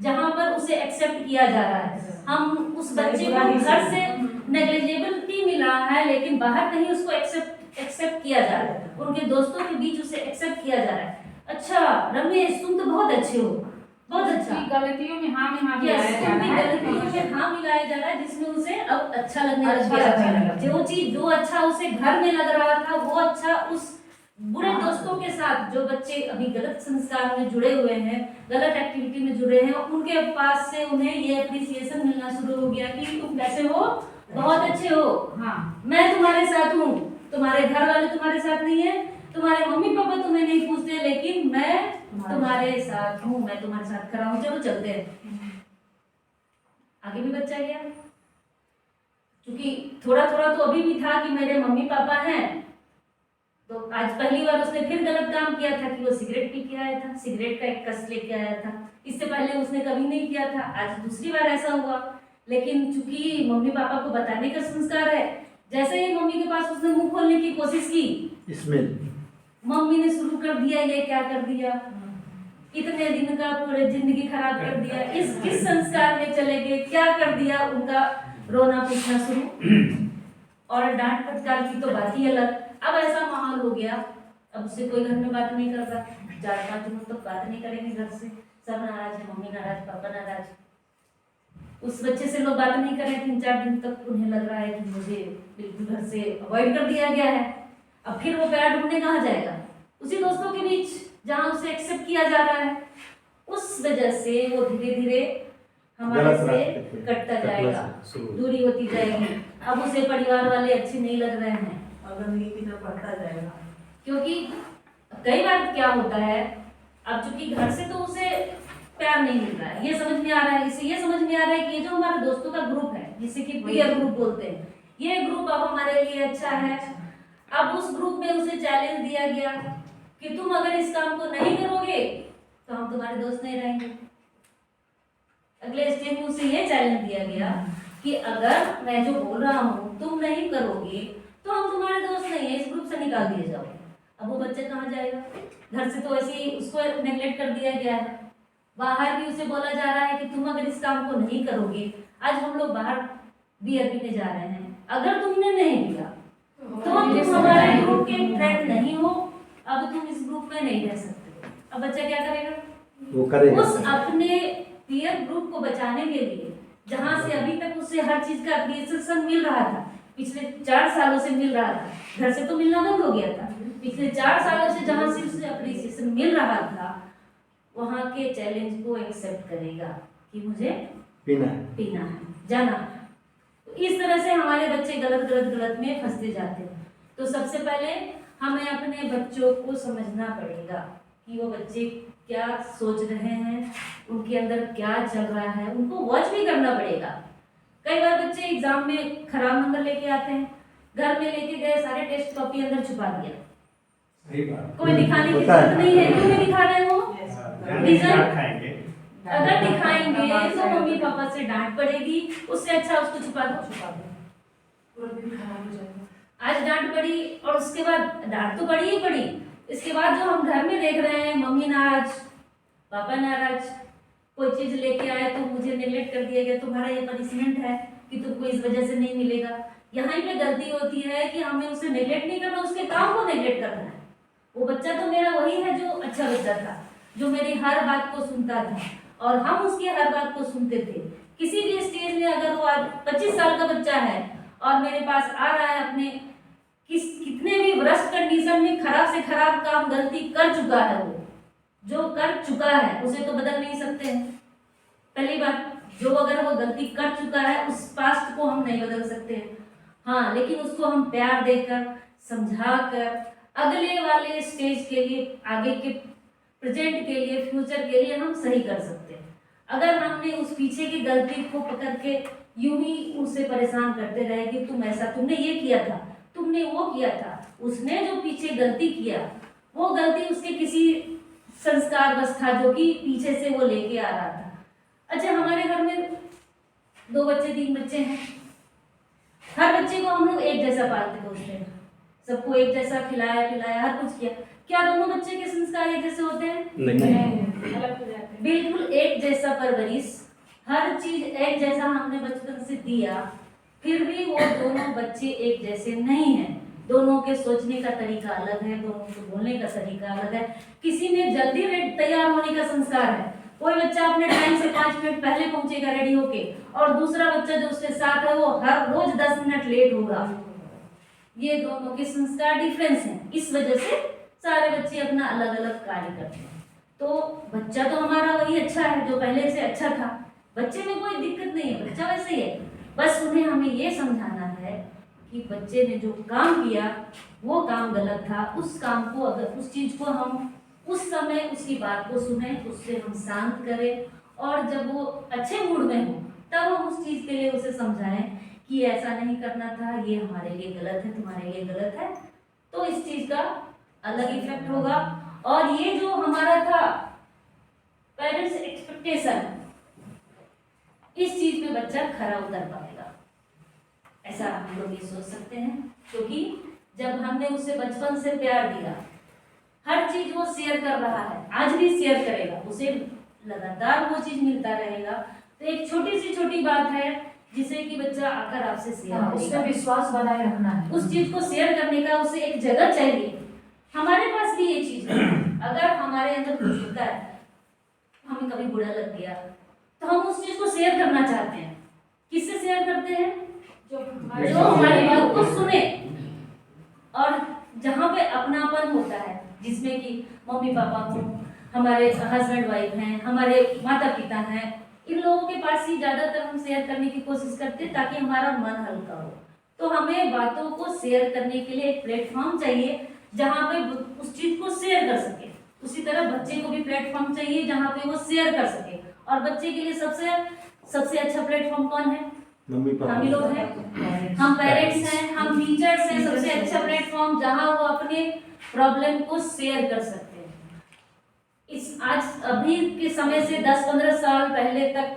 जहां पर उसे एक्सेप्ट किया जा रहा है। हम उस बच्चे को घर से नेग्लिजिबिलिटी मिला है, लेकिन बाहर कहीं उसको एक्सेप्ट किया जा रहा है, उनके दोस्तों के बीच उसे एक्सेप्ट किया जा रहा है। अच्छा रमेश, तुम तो बहुत अच्छे हो, बहुत अच्छा। गलतियों में हाँ यस, मिलाया जा उनकी रहा है। गलतियों में हाँ मिलाया जा रहा है, जिसमें उसे अब अच्छा लगने लग अच्छा गया। लगने लगा। जो अच्छा उसे घर में लग रहा था, वो अच्छा उस बुरे हाँ। दोस्तों के साथ, जो बच्चे अभी गलत संस्कार में जुड़े हुए हैं, गलत एक्टिविटी में जुड़े हैं, उनके पास से उन्हें ये अप्रिसिएशन मिलना शुरू हो गया कि तुम कैसे हो, बहुत अच्छे हो, हाँ मैं तुम्हारे साथ हूँ, तुम्हारे घर वाले तुम्हारे साथ नहीं है, तुम्हारे मम्मी पापा तुम्हें नहीं पूछते, लेकिन मैं तुम्हारे साथ हूँ, मैं तुम्हारे साथ खड़ा हूँ, चलो चलते हैं। आगे भी बच्चा गया, क्योंकि थोड़ा थोड़ा तो अभी भी था कि मेरे मम्मी पापा हैं। तो आज पहली बार उसने फिर गलत काम किया था कि वो सिगरेट पी के आया था, सिगरेट का एक कस लेके आया था। इससे पहले उसने कभी नहीं किया था, आज दूसरी बार ऐसा हुआ। लेकिन चूंकि मम्मी पापा को बताने का संस्कार है, जैसे ही मम्मी के पास उसने मुंह खोलने की कोशिश की, इसमें मम्मी ने शुरू कर दिया, ये क्या कर दिया, इतने दिन का पूरे जिंदगी खराब कर दिया, इस किस संस्कार में चले गए, क्या कर दिया, उनका रोना पीटना शुरू। और डांट फटकार की तो बात ही अलग। अब ऐसा माहौल हो गया, अब उससे कोई घर में बात नहीं करता, 4-5 दिनों तक बात नहीं करेंगे घर से, सब नाराज है, मम्मी नाराज, पापा नाराज। उस बच्चे से लोग बात नहीं करें 3-4 दिन तक, उन्हें लग रहा है कि मुझे बिल्कुल घर से अवॉइड कर दिया गया है। अब फिर वो प्यार ढूंढने कहाँ जाएगा, उसी दोस्तों के बीच जहाँ उसे एक्सेप्ट किया जा रहा है। उस वजह से वो धीरे धीरे हमारे गलत से रास्ते पे कटता कटना जाएगा, शुरू। दूरी होती जाएगी। अब उसे परिवार वाले अच्छे नहीं लग रहे हैं, और गंदगी की तरफ बढ़ता जाएगा। क्योंकि कई बार क्या होता है, अब चूंकि घर से तो उसे प्यार नहीं मिल रहा है, ये समझ में आ रहा है, इसे ये समझ में आ रहा है कि ये जो हमारे दोस्तों का ग्रुप है, जिसे कि पीयर ग्रुप बोलते हैं, ये ग्रुप अब हमारे लिए अच्छा है। अब उस ग्रुप में उसे चैलेंज दिया गया कि तुम अगर इस काम को नहीं करोगे तो हम तुम्हारे दोस्त नहीं रहेंगे। अगले स्टेज में उसे ये चैलेंज दिया गया कि अगर मैं जो बोल रहा हूँ तुम नहीं करोगे तो हम तुम्हारे दोस्त नहीं है, इस ग्रुप से निकाल दिए जाओगे। अब वो बच्चा कहाँ जाएगा, घर से तो ऐसे ही उसको नेग्लेक्ट कर दिया गया है, बाहर भी उसे बोला जा रहा है कि तुम अगर इस काम को नहीं करोगे, आज हम लोग बाहर बियर पीने जा रहे हैं, अगर तुमने नहीं किया तो तुम हमारे ग्रुप के फ्रेंड नहीं हो, अब तुम इस ग्रुप में नहीं रह सकते। अब बच्चा क्या करेगा, वो करेगा उस अपने पीयर ग्रुप को बचाने के लिए, जहां से अभी तक उसे हर चीज का अप्रिसिएशन मिल रहा था, पिछले 4 सालों से मिल रहा था, घर से तो मिलना बंद हो गया था, पिछले 4 सालों से जहां से उसे अप्रिसिएशन मिल रहा था, वहां के चैलेंज को एक्सेप्ट करेगा कि मुझे पीना है, जाना है। तो इस तरह से हमारे बच्चे गलत में फंसते जाते हैं। तो सबसे पहले हमें अपने बच्चों को समझना पड़ेगा कि वो बच्चे क्या सोच रहे हैं, उनके अंदर क्या चल रहा है, उनको वॉच भी करना पड़ेगा। कई बार बच्चे एग्जाम में खराब नंबर लेके आते हैं, घर में लेके गए सारे टेस्ट कॉपी अंदर छुपा दिया, सही बात। कोई दिखाने की होता है। जरूरत नहीं है, क्यों नहीं दिखा रहे हो, रीजन डांट खाएंगे। अगर दिखाएंगे तो मम्मी पापा से डांट पड़ेगी, उससे अच्छा उसको छुपा दो। पूरा दिन खराब हो जाएगा। आज डांट पड़ी और उसके बाद डांट तो पड़ी ही पड़ी, इसके बाद जो हम घर में देख रहे हैं, मम्मी नाराज, पापा नाराज, कोई चीज लेके आए तो मुझे नेग्लेक्ट कर दिया गया, तुम्हारा ये पनिशमेंट है कि तुमको इस वजह से नहीं मिलेगा। यहाँ पे गलती होती है कि हमें उसे नेग्लेक्ट नहीं करना, उसके काम को नेग्लेक्ट करना है। वो बच्चा तो मेरा वही है जो अच्छा बच्चा था, जो मेरी हर बात को सुनता था और हम उसकी हर बात को सुनते थे। किसी भी स्टेज में अगर वो आज 25 साल का बच्चा है और मेरे पास आ रहा है, अपने कितने भी वर्स्ट कंडीशन में खराब से खराब काम गलती कर चुका है, वो जो कर चुका है उसे तो बदल नहीं सकते हैं। पहली बात, जो अगर वो गलती कर चुका है उस पास्ट को हम नहीं बदल सकते हैं, हाँ, लेकिन उसको हम प्यार देकर, समझाकर अगले वाले स्टेज के लिए, आगे के प्रेजेंट के लिए, फ्यूचर के लिए हम सही कर सकते हैं। अगर हमने उस पीछे की गलती को पकड़ के यूं ही उसे परेशान करते रहे कि तुम ऐसा, तुमने ये किया था, तुमने वो किया था। उसने जो पीछे गलती किया, वो गलती उसके किसी संस्कार बस था जो कि पीछे से वो लेके आ रहा था। अच्छा, हमारे घर में 2 बच्चे 3 बच्चे हैं, हर बच्चे को हम लोग एक जैसा पालते पोसते हैं, सबको एक जैसा खिलाया पिलाया, हर कुछ किया। क्या दोनों बच्चे के संस्कार एक जैसे होते हैं? नहीं। अलग हो जाते हैं। बिल्कुल एक जैसा परवरिश, हर चीज एक जैसा हमने बचपन से दिया, फिर भी वो दोनों बच्चे एक जैसे नहीं हैं। दोनों के सोचने का तरीका अलग है, दोनों के बोलने का तरीका अलग है। किसी में जल्दी तैयार होने का संस्कार है, कोई बच्चा अपने टाइम से 5 मिनट पहले पहुंचेगा रेडी होके, और दूसरा बच्चा जो उसके साथ है वो हर रोज 10 मिनट लेट होगा। ये दोनों के संस्कार डिफरेंस हैं, इस वजह से सारे बच्चे अपना अलग अलग कार्य करते हैं। तो बच्चा तो हमारा वही अच्छा है जो पहले से अच्छा था, बच्चे में कोई दिक्कत नहीं है, बच्चा वैसे ही है। बस उन्हें हमें ये समझाना है कि बच्चे ने जो काम किया वो काम गलत था। उस काम को, अगर उस चीज को हम उस समय उसकी बात को सुने, उससे हम शांत करें, और जब वो अच्छे मूड में हो तब हम उस चीज के लिए उसे समझाएं कि ऐसा नहीं करना था, ये हमारे लिए गलत है, तुम्हारे लिए गलत है। तो इस चीज का अलग इफेक्ट होगा। और ये जो हमारा था पेरेंट्स एक्सपेक्टेशन, इस चीज में बच्चा खरा उतर पाएगा, ऐसा हम लोग ये सोच सकते हैं। क्योंकि जब हमने उसे बचपन से प्यार दिया, हर चीज वो शेयर कर रहा है, आज भी शेयर करेगा, उसे लगातार वो चीज मिलता रहेगा। तो एक छोटी सी छोटी बात है जिसे कि बच्चा आकर आपसे शेयर उससे करेगा, विश्वास बनाए रखना है। उस चीज को शेयर करने का उसे एक जगह चाहिए। हमारे पास भी ये चीज है, अगर हमारे अंदर कुछ होता है, हमें कभी बुरा लग गया, तो हम उस चीज को शेयर करना चाहते हैं। किससे शेयर करते हैं? जो हमारी बात को सुने, और जहाँ पे अपनापन होता है, जिसमें कि मम्मी पापा हो, हमारे हस्बैंड वाइफ हैं, हमारे माता पिता हैं, इन लोगों के पास ही ज्यादातर हम शेयर करने की कोशिश करते हैं ताकि हमारा मन हल्का हो। तो हमें बातों को शेयर करने के लिए एक प्लेटफॉर्म चाहिए जहाँ पे उस चीज को शेयर कर सके। उसी तरह बच्चे को भी प्लेटफॉर्म चाहिए जहाँ पे वो शेयर कर सके। और बच्चे के लिए सबसे अच्छा प्लेटफॉर्म कौन है? Mummy papa. हम ही लोग हैं, हम पेरेंट्स हैं, हम टीचर्स हैं। सबसे अच्छा प्लेटफॉर्म जहाँ वो अपने प्रॉब्लम को शेयर कर सकते हैं। इस आज अभी के समय से 10-15 साल पहले तक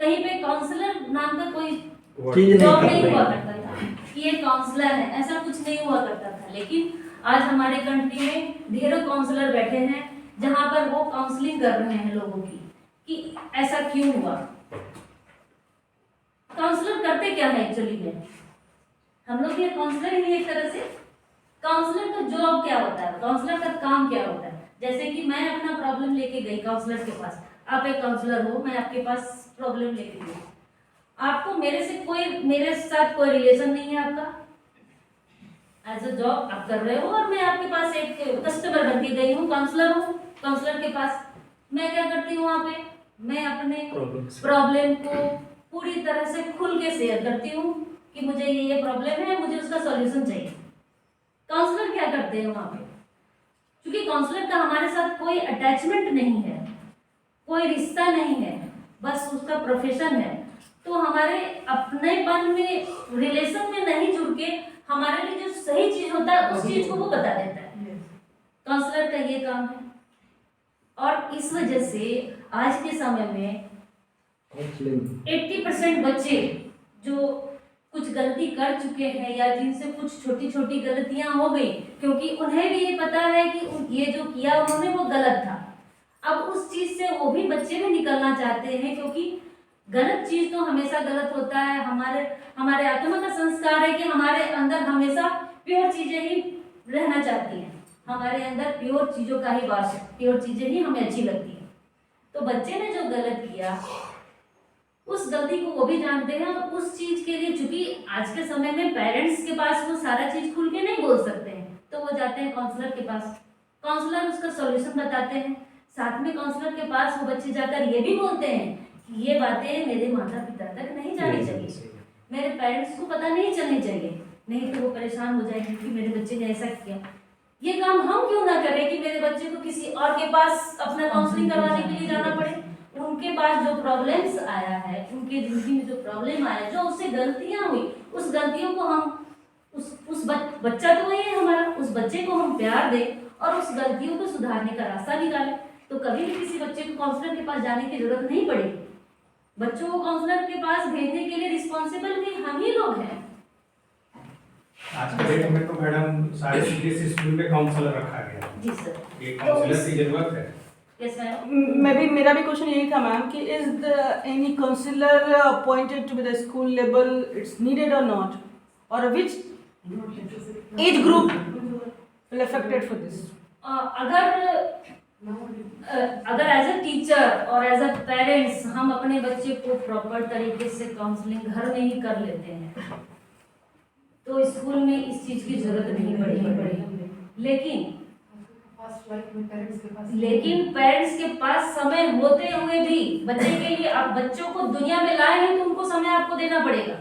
कहीं पे काउंसलर नाम का कोई चीज जॉब नहीं नहीं हुआ करते। करता था कि ये काउंसलर है, ऐसा कुछ नहीं हुआ करता था। लेकिन आज हमारे कंट्री में ढेरों काउंसलर बैठे हैं जहाँ पर वो काउंसलिंग कर रहे हैं लोगों की कि ऐसा क्यों हुआ। काउंसलर करते क्या है एक्चुअली में? हम लोग ये काउंसलर ही एक तरह से। काउंसलर का जॉब क्या होता है, काउंसलर का काम क्या होता है? जैसे कि मैं अपना प्रॉब्लम लेके गई काउंसलर के पास, आप एक काउंसलर हो, मैं आपके पास प्रॉब्लम लेके गई, आपको मेरे साथ कोई रिलेशन नहीं है आपका, एज अ जॉब आप कर रहे हो, और मैं आपके पास एक कस्टमर बन के गई हूँ, काउंसलर हूँ, काउंसलर के पास मैं क्या करती हूँ? वहाँ पे मैं अपने प्रॉब्लम को पूरी तरह से खुल के शेयर करती हूँ कि मुझे ये प्रॉब्लम है, मुझे उसका सॉल्यूशन चाहिए। काउंसलर क्या करते हैं वहाँ पे? क्योंकि काउंसलर का हमारे साथ कोई अटैचमेंट नहीं है, कोई रिश्ता नहीं है, बस उसका प्रोफेशन है। तो हमारे अपनेपन में, रिलेशन में नहीं जुड़ के हमारे लिए जो सही चीज होता है उस चीज को वो बता देता है। काउंसलर का ये काम है। और इस वजह से आज के समय में 80% बच्चे जो कुछ गलती कर चुके हैं या जिनसे कुछ छोटी छोटी गलतियां हो गई, क्योंकि उन्हें भी ये पता है कि ये जो किया उन्होंने वो गलत था, अब उस चीज से वो भी बच्चे भी निकलना चाहते हैं। क्योंकि गलत चीज तो हमेशा गलत होता है। हमारे आत्मा का संस्कार है कि हमारे अंदर हमेशा प्योर चीजें ही रहना चाहती हैं, हमारे अंदर प्योर चीजों का ही वास है, प्योर चीजें ही हमें अच्छी लगती हैं। तो बच्चे ने जो गलत किया उस गलती को वो भी जानते हैं, और उस चीज के लिए चूंकि आज के समय में पेरेंट्स के पास वो सारा चीज खुल के नहीं बोल सकते हैं, तो वो जाते हैं काउंसलर के पास। काउंसलर उसका सॉल्यूशन बताते हैं। साथ में काउंसलर के पास वो बच्चे जाकर ये भी बोलते हैं कि ये बातें मेरे माता पिता तक नहीं जानी चाहिए, मेरे पेरेंट्स को पता नहीं चलनी चाहिए, नहीं तो वो परेशान हो जाएंगे कि मेरे बच्चे ने ऐसा किया। ये काम हम क्यों ना करें कि मेरे बच्चे को किसी और के पास अपना काउंसलिंग करवाने के लिए जाना पड़े। उनके पास जो प्रॉब्लम्स आया है, उनके जिंदगी में जो प्रॉब्लम आया, जो उससे गलतियां हुई, उस गलतियों को हम बच्चा तो वही है हमारा, उस बच्चे को हम प्यार दें और उस गलतियों को सुधारने का रास्ता निकालें। तो कभी भी किसी बच्चे को काउंसलर के पास जाने की जरूरत नहीं पड़ेगी। बच्चों को काउंसलर के पास भेजने के लिए रिस्पॉन्सिबल भी हम ही लोग हैं। आज के डेट में तो मैडम सारे सीबीएसई स्कूल में काउंसलर रखा गया है। जी सर। एक काउंसलर की जरूरत है। Yes ma'am. मेरा भी क्वेश्चन यही था मैम कि is the any counsellor appointed to be the school level it's needed और नॉट, और which age group will affected for this? अगर एज अ टीचर और एज अ पेरेंट्स हम अपने बच्चे को प्रॉपर तरीके से काउंसलिंग घर में ही कर लेते हैं तो स्कूल में इस चीज की जरूरत नहीं पड़ेगी। लेकिन पेरेंट्स के पास समय होते हुए भी बच्चे के लिए, आप बच्चों को दुनिया में लाए हैं तो उनको समय आपको देना पड़ेगा,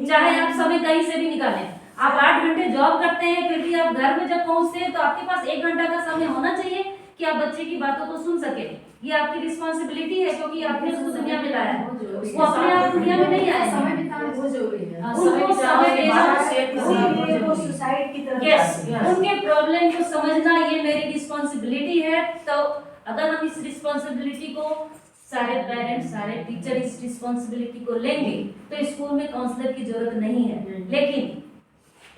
चाहे आप समय कहीं से भी निकालें। आप 8 घंटे जॉब करते हैं, फिर भी आप घर में जब पहुंचते हैं तो आपके पास 1 घंटा का समय होना चाहिए कि आप बच्चे की बातों को सुन सके। ये आपकी रिस्पॉन्सिबिलिटी है क्योंकि आपने उसको दुनिया में लाया है, वो अपने आप दुनिया में नहीं आया है। समय बिताना बहुत जरूरी है। उनको समय देना, वो सुसाइड की तरफ यस, उनके प्रॉब्लम को समझना ये मेरी रिस्पॉन्सिबिलिटी है। तो अगर हम इस रिस्पॉन्सिबिलिटी को, सारे पेरेंट्स, सारे टीचर इस रिस्पॉन्सिबिलिटी को लेंगे तो स्कूल में काउंसलर की जरूरत नहीं है। लेकिन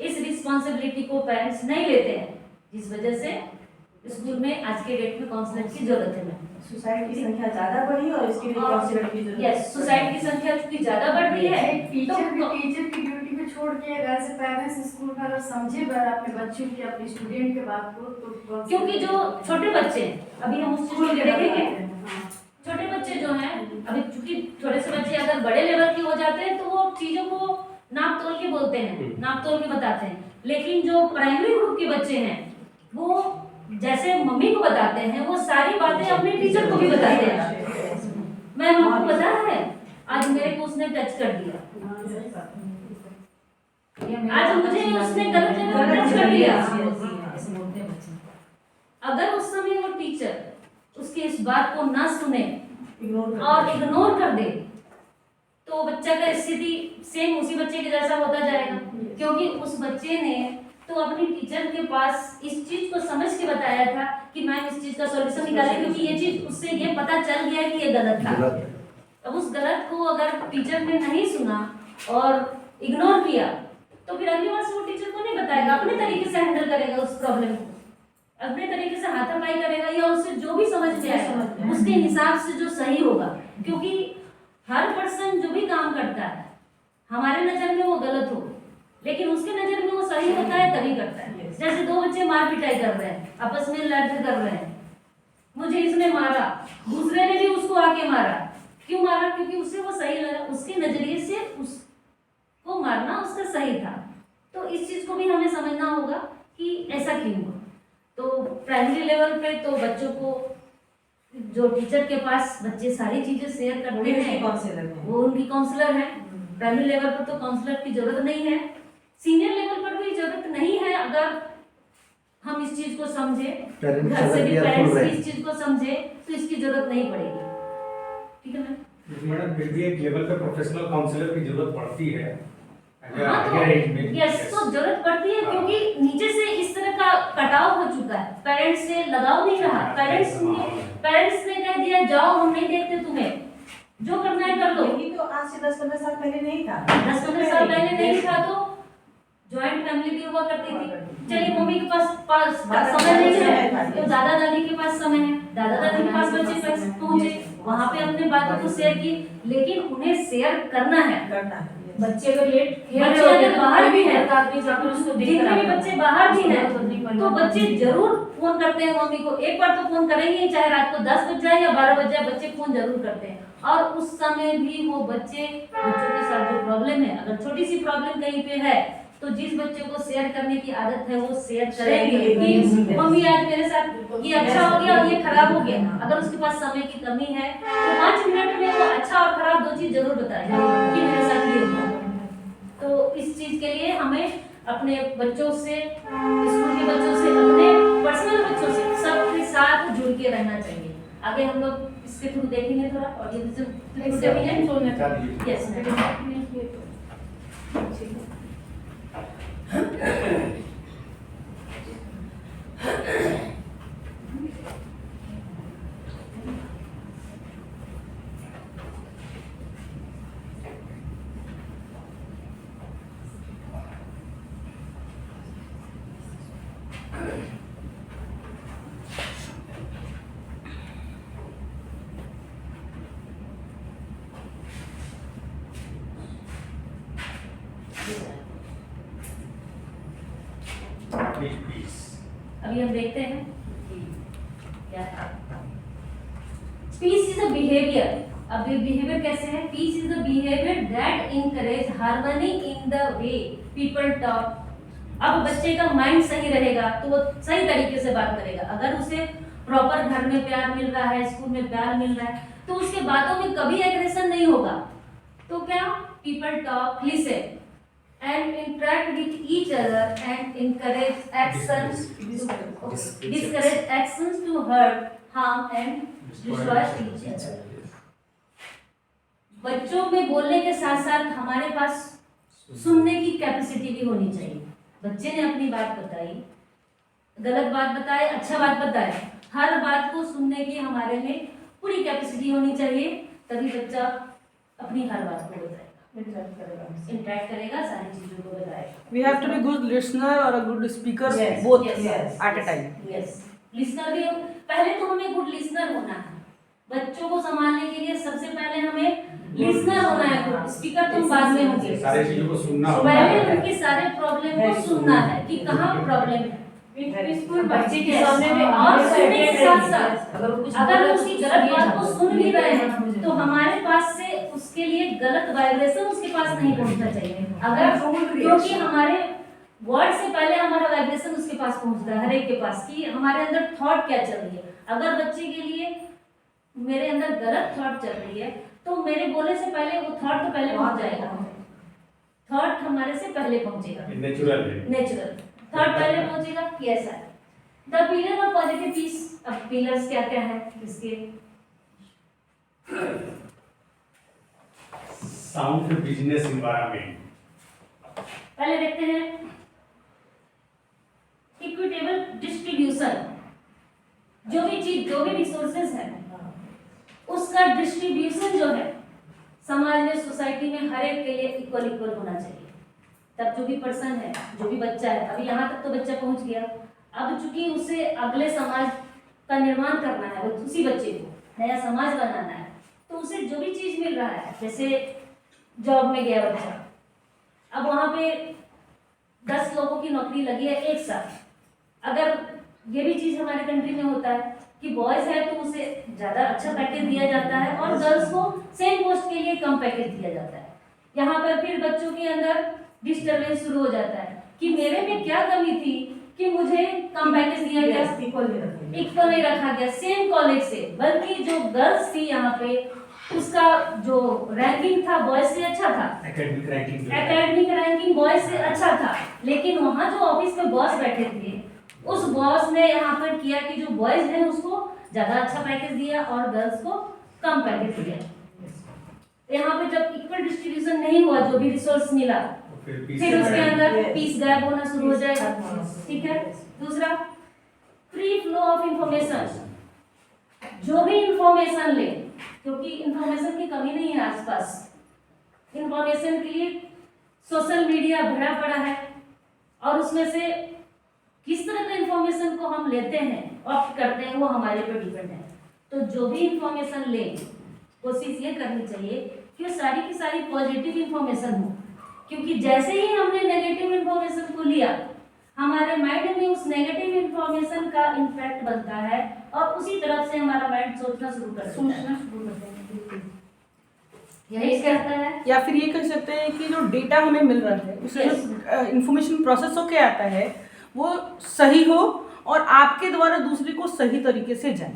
इस रिस्पॉन्सिबिलिटी को पेरेंट्स नहीं लेते हैं, जिस वजह से स्कूल में आज के डेट में काउंसलर की जरूरत है। सुसाइड की संख्या ज्यादा बढ़ी और इसके लिए काउंसलर की जरूरत है। यस, सुसाइड की संख्या चूंकि ज्यादा बढ़ रही है टीचर की ड्यूटी पे छोड़ के घर से पेरेंट्स स्कूल में अगर समझे अपने बच्चों की, अपने स्टूडेंट के बात को, तो क्योंकि जो छोटे बच्चे हैं, अभी हम उस चीज को देखेंगे, छोटे बच्चे जो हैं, अभी चूंकि थोड़े से बच्चे अगर बड़े लेवल के हो जाते हैं तो वो चीजों को नाप तोल के बोलते हैं, नाप तोल के बताते हैं। लेकिन जो प्राइमरी ग्रुप के बच्चे हैं वो जैसे मम्मी को बताते हैं वो सारी बातें अपने टीचर को भी बताते हैं। मैम आपको पता है आज मेरे को उसने टच कर दिया, आज मुझे उसने गलत जगह टच कर दिया। अगर उस समय वो टीचर उसकी इस बात को ना सुने और इग्नोर कर दे तो बच्चा का स्थिति सेम उसी बच्चे के जैसा होता जाएगा, क्योंकि उस बच्चे ने तो अपनी टीचर के पास इस चीज को समझ के बताया था कि मैम इस चीज का सॉल्यूशन निकालें, क्योंकि ये चीज उससे ये पता चल गया कि ये गलत था। अब उस गलत को अगर टीचर ने नहीं सुना और इग्नोर किया तो फिर अगली बार से वो टीचर को नहीं बताएगा, अपने तरीके से हैंडल करेगा उस प्रॉब्लम को, अपने तरीके से हाथापाई करेगा या उससे जो भी समझ में आए उसके हिसाब से जो सही होगा। क्योंकि हर पर्सन जो भी काम करता है हमारे नजर में वो गलत हो, लेकिन उसके नजर में वो सही होता है तभी करता है। जैसे 2 बच्चे मार पिटाई कर रहे हैं, आपस में लड़ कर रहे हैं, मुझे इसने मारा, दूसरे ने भी उसको आके मारा। क्यों मारा? क्योंकि उसे वो सही लगा, उसके नजरिए से उसको मारना उसका सही था। तो इस चीज को भी हमें समझना होगा कि ऐसा क्यों हुआ। तो प्राइमरी लेवल पे तो बच्चों को जो टीचर के पास बच्चे सारी चीजें शेयर करते हैं वो उनकी काउंसलर है। प्राइमरी लेवल पर तो काउंसलर की जरूरत नहीं है, सीनियर लेवल पर भी जरूरत नहीं है। अगर हम इस चीज को समझे, घर से भी पेरेंट्स इस चीज को समझे तो इसकी जरूरत नहीं पड़ेगी। ठीक है मैडम, फिर भी एक लेवल पे प्रोफेशनल काउंसलर की जरूरत पड़ती है। हाँ तो यस, तो जरूरत पड़ती है क्योंकि नीचे से इस तरह का कटाव हो चुका है, पेरेंट्स से लगाव नहीं रहा। पेरेंट्स ने कह दिया जाओ हम नहीं देखते तुम्हें, जो करना है कर लो। ये तो आज से 10-15 साल पहले नहीं था। 10-15 साल पहले नहीं था तो जॉइंट फैमिली भी हुआ करती थी। चलिए मम्मी के पास समय नहीं है तो दादा दादी के पास समय है, दादा दादी के पास बच्चे पहुंचे, वहाँ पे अपने बातों को शेयर की। लेकिन उन्हें शेयर करना है। बच्चे अगर लेट बच्चे अगर बाहर भी है, जितने भी बच्चे बाहर भी हैं तो बच्चे जरूर फोन करते हैं मम्मी को। एक बार तो फोन करेंगे, चाहे रात को 10 बज जाए या 12 बज जाए, बच्चे फोन जरूर करते हैं। और उस समय भी वो बच्चों के साथ जो प्रॉब्लम है, अगर छोटी सी प्रॉब्लम कहीं पे है तो जिस बच्चे को शेयर करने की आदत है वो शेयर करेंगे कि मम्मी आज मेरे साथ ये अच्छा हो गया और ये खराब हो गया। अगर उसके पास समय की कमी है तो 5 मिनट में वो अच्छा और खराब 2 चीज जरूर बताएगा कि मेरे साथ ये हुआ। तो इस चीज के लिए हमें अपने बच्चों से, स्कूल के बच्चों से, अपने पर्सनल बच्चों से, सबके साथ जुड़ के रहना चाहिए। आगे हम लोग इसके थ्रू देखेंगे थोड़ा ऑडियो के थ्रू एक्सेप्टेंस देखेंगे। होने कर दीजिए। Yes Peace. अभी हम देखते हैं कि क्या है। Peace is a behaviour. अब ये बिहेवियर कैसे है? Peace is a behaviour that encourage harmony in the way people talk. अब बच्चे का माइंड सही रहेगा तो वो सही तरीके से बात करेगा। अगर उसे प्रॉपर घर में प्यार मिल रहा है, स्कूल में प्यार मिल रहा है, तो उसके बातों में कभी एग्रेशन नहीं होगा। तो क्या? People talk, listen and interact with each other and encourage actions discourage actions to hurt, harm and destroy each other. बच्चों में बोलने के साथ साथ हमारे पास सुनने की कैपेसिटी भी होनी चाहिए। बच्चे ने अपनी बात बताई, गलत बात बताए, अच्छा बात बताए, हर बात को सुनने की हमारे में पूरी कैपेसिटी होनी चाहिए, तभी बच्चा अपनी हर बात को बताएगा, इंटरेक्ट करेगा, सारी चीजों को बताएगा। We have to be good listener or a good speaker, Yes, both yes, at a time. Yes, listener भी पहले तो हमें गुड लिसनर होना है। बच्चों को संभालने के लिए सबसे पहले हमें लिसनर होना है। स्पीकर तुम बाद में होंगे, सारी चीजों को सुनना होगा। पहले उनके सारे प्रॉब्लम को सुनना है कि कहाँ प्रॉब्लम है। स्कूल बच्चे के सामने में और सुनने के साथ साथ अगर अगर उसकी गलत बात को सुन भी रहे हैं तो हमारे पास से उसके लिए गलत वाइब्रेशन उसके पास नहीं पहुंचना चाहिए। अगर क्योंकि हमारे वर्ड से पहले हमारा वाइब्रेशन उसके पास पहुंचता है, हर एक के पास, कि हमारे अंदर थॉट क्या चल रही है। अगर बच्चे के लिए मेरे अंदर गलत थॉट चल रही है तो मेरे बोलने से पहले वो थॉट तो पहले पहुंच जाएगा। थॉट हमारे से पहले पहुंचेगा, नेचुरल है। नेचुरल थॉट पहले पहुंचेगा कि ऐसा है। The pillar of positive peace. अब पिलर्स क्या क्या है इसके? Sound business environment. पहले देखते हैं इक्विटेबल डिस्ट्रीब्यूशन। जो भी चीज, जो भी रिसोर्सेज है, उसका डिस्ट्रीब्यूशन जो है समाज में, सोसाइटी में हर एक के लिए इक्वल इक्वल होना चाहिए। तब जो भी पर्सन है, जो भी बच्चा है, अभी यहाँ तक तो बच्चा पहुंच गया, अब चूंकि उसे अगले समाज का निर्माण करना है, उसी बच्चे को नया समाज बनाना है, तो उसे जो भी चीज मिल रहा है, जैसे जॉब में गया बच्चा, अब वहाँ पे 10 लोगों की नौकरी लगी है एक साथ। अगर ये भी चीज हमारे कंट्री में होता है कि बॉयज है तो उसे ज्यादा अच्छा पैकेज दिया जाता है और गर्ल्स को सेम पोस्ट के लिए कम पैकेज दिया जाता है। यहाँ पर फिर बच्चों के अंदर डिस्टर्बेंस शुरू हो जाता है कि मेरे में क्या कमी थी कि मुझे कम पैकेज दिया गया, इक्वल नहीं रखा गया सेम कॉलेज से, बल्कि जो गर्ल्स थी यहाँ पे उसका जो रैंकिंग था बॉयज से अच्छा था, एकेडमिक रैंकिंग बॉयज से अच्छा था, लेकिन वहाँ जो ऑफिस में बॉस बैठे थे उस बॉस ने यहाँ पर किया कि जो बॉयज है उसको ज्यादा अच्छा पैकेज दिया और गर्ल्स को कम पैकेज दिया। यहाँ पे जब इक्वल डिस्ट्रीब्यूशन नहीं हुआ, जो भी रिसोर्स मिला, फिर उसके अंदर पीस गायब होना शुरू हो जाएगा। ठीक है। दूसरा, फ्री फ्लो ऑफ इंफॉर्मेशन। जो भी इंफॉर्मेशन ले, क्योंकि इंफॉर्मेशन की कमी नहीं है आसपास, इंफॉर्मेशन के लिए सोशल मीडिया भरा पड़ा है और उसमें से किस तरह का इंफॉर्मेशन को हम लेते हैं, ऑप्ट करते हैं, वो हमारे पर डिपेंड है। तो जो भी इंफॉर्मेशन ले, कोशिश ये करनी चाहिए कि वो सारी की सारी पॉजिटिव इंफॉर्मेशन हो, क्योंकि जैसे ही हमने नेगेटिव इंफॉर्मेशन को लिया, हमारे माइंड में उस नेगेटिव इंफॉर्मेशन का इम्पैक्ट बनता है और उसी तरफ से हमारा माइंड सोचना शुरू कर देता है। यही कहता है। या फिर ये कह सकते हैं कि जो डेटा हमें मिल रहा है उससे जो इंफॉर्मेशन प्रोसेस होके आता है वो सही हो और आपके द्वारा दूसरे को सही तरीके से जाए,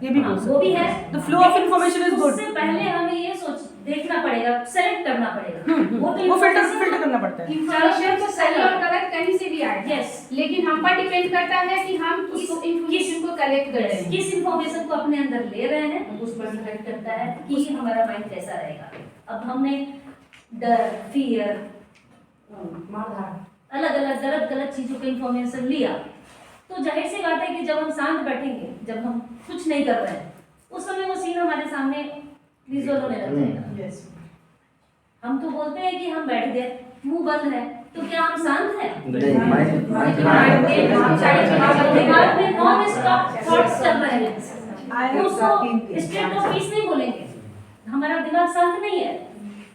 ये भी बोल सकते हैं। वो भी है। The flow of information is good. उससे पहले हमें ये सोच देखना पड़ेगा, सेलेक्ट करना पड़ेगा। वो फिल्टर करना पड़ता है। इंफॉर्मेशन को सही और गलत कहीं से भी आए Yes. लेकिन हम पर डिपेंड करता है कि हम किस उसको- इंफॉर्मेशन को कलेक्ट कर रहे हैं। किस इंफॉर्मेशन को अपने अंदर ले रहे हैं उस पर डिपेंड करता है कि हमारा माइंड कैसा रहेगा। अब हमने डर, फियर, अलग अलग गलत चीजों का इंफॉर्मेशन लिया, तो जाहिर सी बात है कि जब हम शांत बैठेंगे, जब हम कुछ नहीं कर रहे हैं, उस समय वो सीन हमारे सामने विजुअल होने लग जाएगा। हम तो बोलते हैं कि हम बैठ गए, मुंह बंद है, तो क्या हम शांत हैं? नहीं, माइंड दिमाग में नॉन स्टॉप थॉट्स चल रहे हैं, उसको स्टेट ऑफ पीस नहीं बोलेंगे, हमारा दिमाग शांत नहीं है।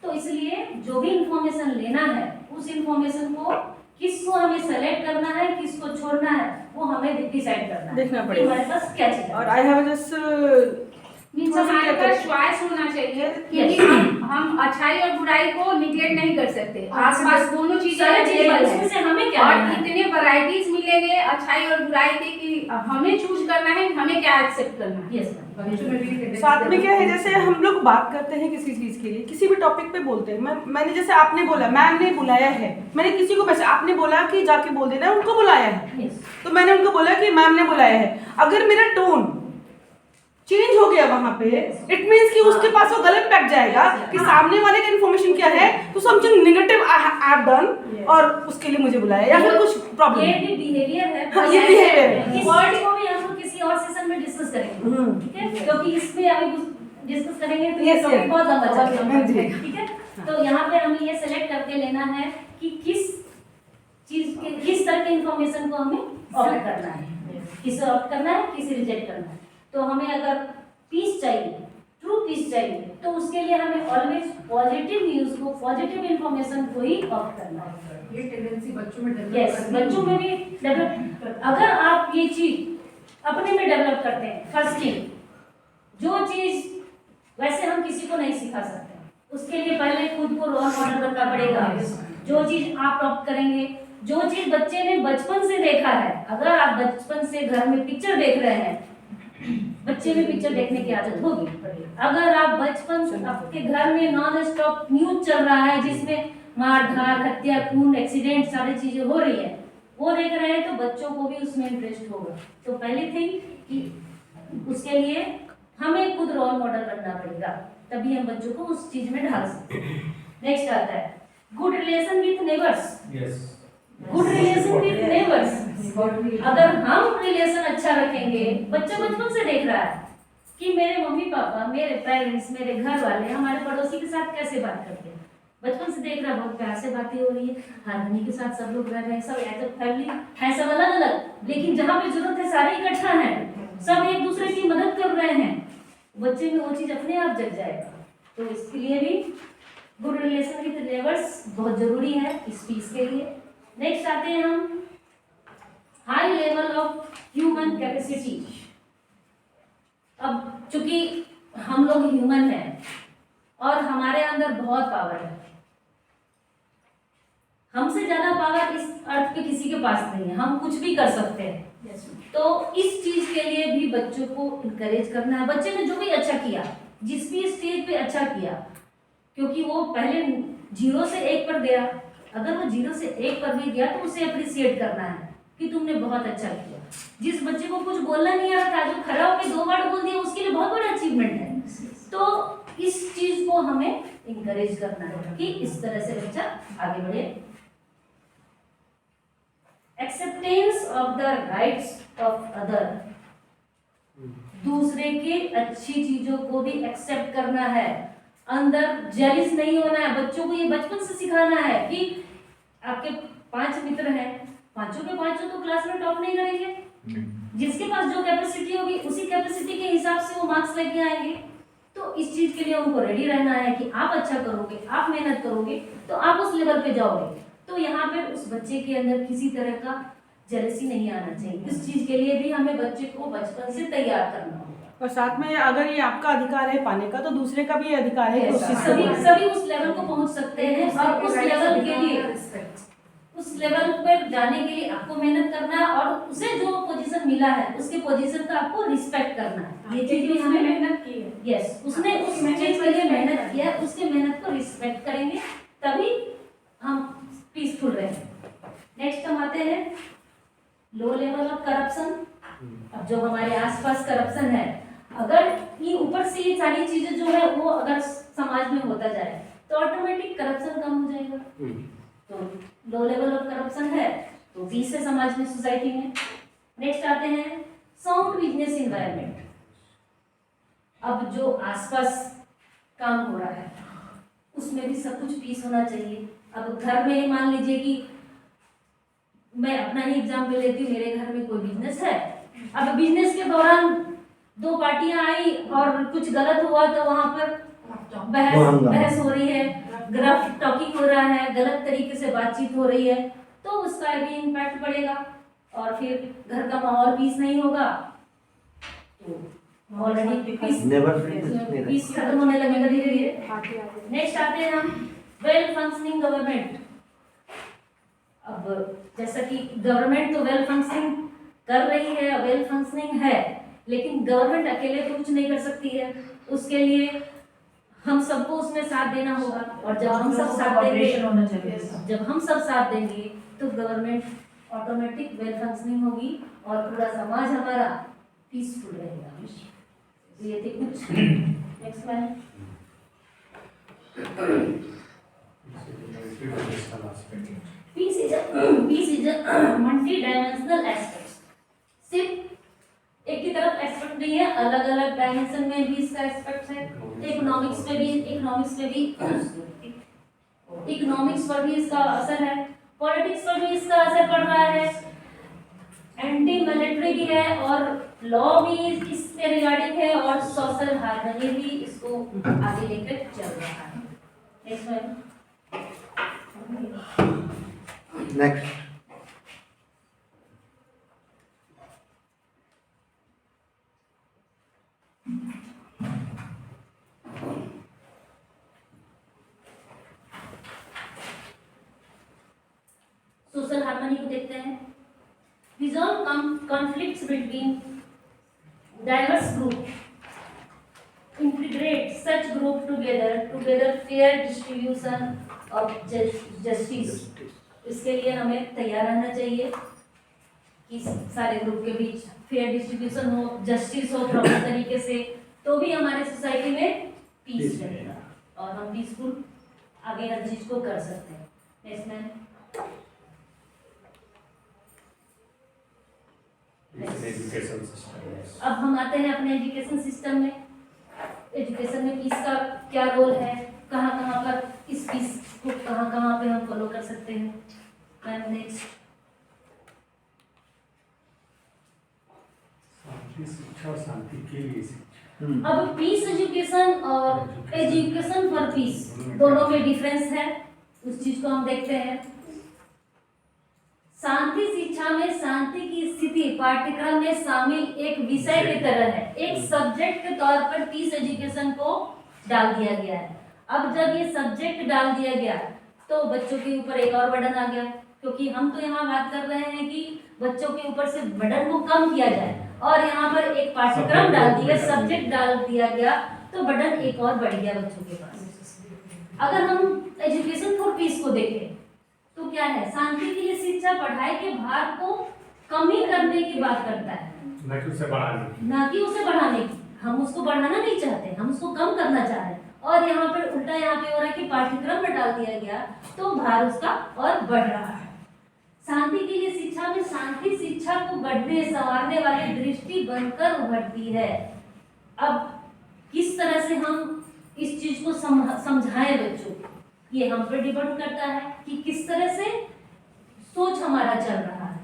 तो इसलिए जो भी इंफॉर्मेशन लेना है, उस इंफॉर्मेशन को किसको हमें सेलेक्ट करना है, किसको छोड़ना है, वो हमें डिसाइड करना है। देखना कि पड़ेगा। हमारे पास क्या चीज है। और आई हैव जस्ट मीन्स हमारे पास चॉइस होना चाहिए, क्योंकि हम अच्छाई और बुराई को निगलेक्ट नहीं कर सकते। आसपास दोनों चीजें सारी चीजें available उसमें हैं। से हमें क्या और लेना है? इतने वैरायटीज मिलेंगे अच्छाई और बुराई के कि हमें चूज करना है हमें क्या एक्सेप्ट करना है। Yes, ma'am. साथ में क्या है, जैसे हम लोग बात करते हैं किसी चीज के लिए, किसी भी टॉपिक पे बोलते हैं, मैंने जैसे आपने बोला मैम ने बुलाया है, मैंने किसी को मैसेज, आपने बोला कि जाके बोल देना है, उनको बुलाया है, Yes. तो मैंने उनको बोला कि मैम ने बुलाया है। अगर मेरा टोन चेंज हो गया वहां पे, इट मींस कि उसके पास वो गलत बैठ जाएगा कि सामने वाले का इन्फॉर्मेशन क्या है, तो something negative I have done और उसके लिए मुझे बुलाया, या फिर कुछ प्रॉब्लम ये है। भी बिहेवियर है। हाँ, ये behavior है। इस वर्ड को भी हम लोग किसी और सेशन में डिस्कस करेंगे, ठीक है? क्योंकि इसमें अभी डिस्कस करेंगे तो ये Yes, टॉपिक yes. बहुत लंबा हाँ चलेगा, जी। ठीक है? तो यहाँ पे हमें ये सेलेक्ट करके लेना है कि किस चीज के, किस तरह के इंफॉर्मेशन को हमें ऑप्ट करना है, किसे ऑप्ट करना है, किसे रिजेक्ट करना है। तो हमें अगर पीस चाहिए, ट्रू पीस चाहिए, तो उसके लिए हमें ऑलवेज पॉजिटिव न्यूज को, पॉजिटिव इंफॉर्मेशन को ही ऑप्ट करना है। ये टेंडेंसी बच्चों में डेवलप यस, बच्चों में भी डेवलप, अगर आप ये चीज अपने में डेवलप करते हैं, फर्स्ट थिंग, जो चीज वैसे हम किसी को नहीं सिखा सकते, उसके लिए पहले खुद को रोल मॉडल बनना पड़ेगा। जो चीज आप ऑप्ट करेंगे, जो चीज बच्चे ने बचपन से देखा है, अगर आप बचपन से घर में पिक्चर देख रहे हैं, बच्चे में पिक्चर देखने की आदत होगी। अगर आप बचपन से आपके घर में नॉन स्टॉप न्यूज चल रहा है जिसमें मार धार, हत्या, खून, एक्सीडेंट, सारी चीजें हो रही है, वो देख रहे हैं, तो बच्चों को भी उसमें इंटरेस्ट होगा। तो पहली थिंग कि उसके लिए हमें खुद रोल मॉडल बनना पड़ेगा, तभी हम बच्चों को उस चीज में ढाल सकते हैं। नेक्स्ट आता है good relation with neighbours. Yes. Good relation with neighbours, अगर हम रिलेशन अच्छा रखेंगे, बच्चा बचपन से देख रहा है कि मेरे मम्मी पापा, मेरे पेरेंट्स, मेरे घर वाले हमारे पड़ोसी के साथ कैसे बात करते हैं, बचपन से देख रहा है, बहुत प्यार से बातें हो रही है, हारमोनी के साथ सब लोग रह रहे हैं, सब एज अ फैमिली है, सब अलग अलग, लेकिन जहाँ पे जरूरत है सारे इकट्ठा हैं, सब एक दूसरे की मदद कर रहे हैं, बच्चे में वो चीज अपने आप जग जाएगा। तो इसके लिए भी गुड रिलेशन विद नेबर्स बहुत जरूरी है इस पीस के लिए। नेक्स्ट आते हैं हम high level of human capacity. अब चूंकि हम लोग ह्यूमन हैं और हमारे अंदर बहुत पावर है, हमसे ज्यादा पावर इस अर्थ पे किसी के पास नहीं है, हम कुछ भी कर सकते हैं। तो इस चीज के लिए भी बच्चों को इनकरेज करना है। बच्चे ने जो भी अच्छा किया, जिस भी स्टेज पे अच्छा किया, क्योंकि वो पहले 0 से 1 पर गया, अगर वो 0 से 1 पर भी गया तो उसे अप्रिशिएट करना है कि तुमने बहुत अच्छा किया। जिस बच्चे को कुछ बोलना नहीं आ रहा था, जो खड़ा होकर 2 वर्ड बोल दिया, उसके लिए बहुत बड़ा अचीवमेंट है। तो इस चीज को हमें इनकरेज करना है कि इस तरह से बच्चा आगे बढ़े। Acceptance of the rights of other, दूसरे के अच्छी चीजों को भी एक्सेप्ट करना है, अंदर जेलिस नहीं होना है। बच्चों को ये बचपन से सिखाना है कि आपके 5 मित्र हैं, पांचों के पांचों तो क्लास में टॉप नहीं करेंगे, जिसके पास जो कैपेसिटी होगी उसी कैपेसिटी के हिसाब से वो मार्क्स लेके आएंगे। तो इस चीज के लिए उनको रेडी रहना है कि आप अच्छा करोगे, आप मेहनत करोगे तो आप उस लेवल पे जाओगे। तो यहाँ पे उस बच्चे के अंदर किसी तरह का जेलसी नहीं आना चाहिए। इस चीज के लिए भी हमें बच्चे को बचपन से तैयार करना होगा। और साथ में अगर ये आपका अधिकार है पाने का, तो दूसरे का भी ये अधिकार है कि उस चीज को पाए। सभी उस लेवल को पहुंच सकते हैं और उस लेवल के लिए, उस लेवल पर जाने के लिए आपको मेहनत करना है और उसे जो पोजीशन मिला है उसके पोजीशन का आपको रिस्पेक्ट करना है। ये चीज भी हमें मेहनत की है। यस, उसने उस चीज के लिए मेहनत किया है, उसके मेहनत को रिस्पेक्ट करेंगे, तभी हम पीसफुल रहेंगे। नेक्स्ट हम आते हैं लो लेवल ऑफ करप्शन। अब जो हमारे आसपास करप्शन है, अगर ये ऊपर से ये सारी चीजें जो है वो अगर समाज में होता जाए तो ऑटोमेटिक करप्शन कम हो जाएगा। तो लो लेवल ऑफ करप्शन है तो पीस है समाज में, सोसाइटी में। नेक्स्ट आते हैं साउंड बिजनेस इन्वायरमेंट। अब जो आसपास काम हो रहा है उसमें भी सब कुछ पीस होना चाहिए। अब घर में मान लीजिए कि मैं अपना ही एग्जाम्पल लेती हूँ, मेरे घर में कोई बिजनेस है। अब बिजनेस के दौरान दो पार्टियां आई और कुछ गलत हुआ तो वहां पर बहस हो रही है, ग्रफ टॉकिंग हो रहा है, गलत तरीके से बातचीत हो रही है, तो उसका भी इम्पैक्ट पड़ेगा और फिर घर का माहौल पीस नहीं होगा तो ऑलरेडी पीस खत्म होने लगेगा धीरे धीरे। नेक्स्ट आते हैं हम वेल फंक्शनिंग गवर्नमेंट। अब जैसा कि गवर्नमेंट तो वेल फंक्शनिंग कर रही है, वेल फंक्शनिंग है, लेकिन गवर्नमेंट अकेले तो कुछ नहीं कर सकती है। उसके लिए हम सबको उसमें साथ देना होगा और जब हम सब साथ देंगे तो गवर्नमेंट ऑटोमेटिक वेल फंक्शनिंग होगी और पूरा समाज हमारा पीसफुल रहेगा। तो ये थे कुछ। Next ma'am. Peace is a multi-dimensional aspect। सिर्फ एक ही तरफ एस्पेक्ट नहीं है, अलग अलग डायमेंशन में भी इसका एस्पेक्ट है। इकोनॉमिक्स पर भी इसका असर है, पॉलिटिक्स पर भी इसका असर पड़ रहा है, एंटी मिलिट्री भी है और लॉ भी इसके रिगार्डिंग है और सोशल हार्मनी भी इसको आगे लेकर चल रहा है। Next ma'am. Next social harmony को देखते हैं। Resolve conflicts between diverse group, integrate such group together fair distribution of justice. इसके लिए हमें तैयार रहना चाहिए कि सारे ग्रुप के बीच फेयर डिस्ट्रीब्यूशन हो, जस्टिस हो प्रॉपर तरीके से, तो भी हमारे सोसाइटी में पीस रहेगा और हम पीसफुल आगे हर चीज को कर सकते हैं। Next ma'am. Education system. अब हम आते हैं अपने एजुकेशन सिस्टम में। एजुकेशन में पीस का क्या रोल है, कहाँ कहाँ पर इस पीस को कहाँ कहाँ पे हम फॉलो कर सकते हैं। Ma'am next. शिक्षा और शांति के लिए शिक्षा। अब पीस एजुकेशन और एजुकेशन फॉर पीस दोनों में डिफरेंस है, उस चीज को हम देखते हैं। शांति शिक्षा में शांति की स्थिति पाठ्यक्रम में शामिल एक विषय की तरह है, एक सब्जेक्ट के तौर पर पीस एजुकेशन को डाल दिया गया है। अब जब ये सब्जेक्ट डाल दिया गया तो बच्चों के ऊपर एक और बर्डन आ गया, क्योंकि हम तो यहाँ बात कर रहे हैं कि बच्चों के ऊपर से बर्डन को कम किया जाए और यहाँ पर एक पाठ्यक्रम डाल दिया, सब्जेक्ट डाल दिया गया तो बर्डन एक और बढ़ गया बच्चों के पास। अगर हम एजुकेशन फॉर पीस को देखें तो क्या है, शांति के लिए शिक्षा पढ़ाई के भार को कमी करने की बात करता है, ना कि उसे बढ़ाने की। हम उसको बढ़ाना नहीं चाहते, हम उसको कम करना चाह रहे हैं। और यहाँ पर उल्टा यहाँ पे हो रहा है कि पाठ्यक्रम में डाल दिया गया तो भार उसका और बढ़ रहा है। शांति के लिए शिक्षा में शांति शिक्षा को गढ़ने संवारने वाली दृष्टि बनकर उभरती है। अब किस तरह से हम इस चीज को समझाएं बच्चों को, ये हम पर डिपेंड करता है कि किस तरह से सोच हमारा चल रहा है।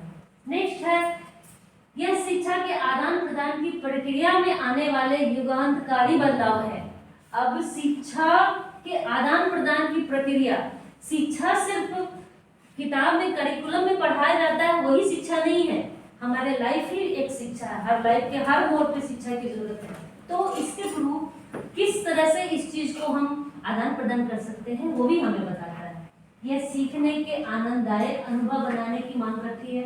नेक्स्ट है, यह शिक्षा के आदान प्रदान की प्रक्रिया में आने वाले युगांतकारी बदलाव है। अब शिक्षा के आदान प्रदान की प्रक्रिया, शिक्षा सिर्फ किताब में करिकुलम में पढ़ाया जाता है वही शिक्षा नहीं है, हमारे लाइफ ही एक शिक्षा है। हर लाइफ के हर मोड़ पे शिक्षा की जरूरत है। तो इसके थ्रू किस तरह से इस चीज को हम आदान प्रदान कर सकते हैं वो भी हमें बताता है। यह सीखने के आनंददायक अनुभव बनाने की मांग करती है,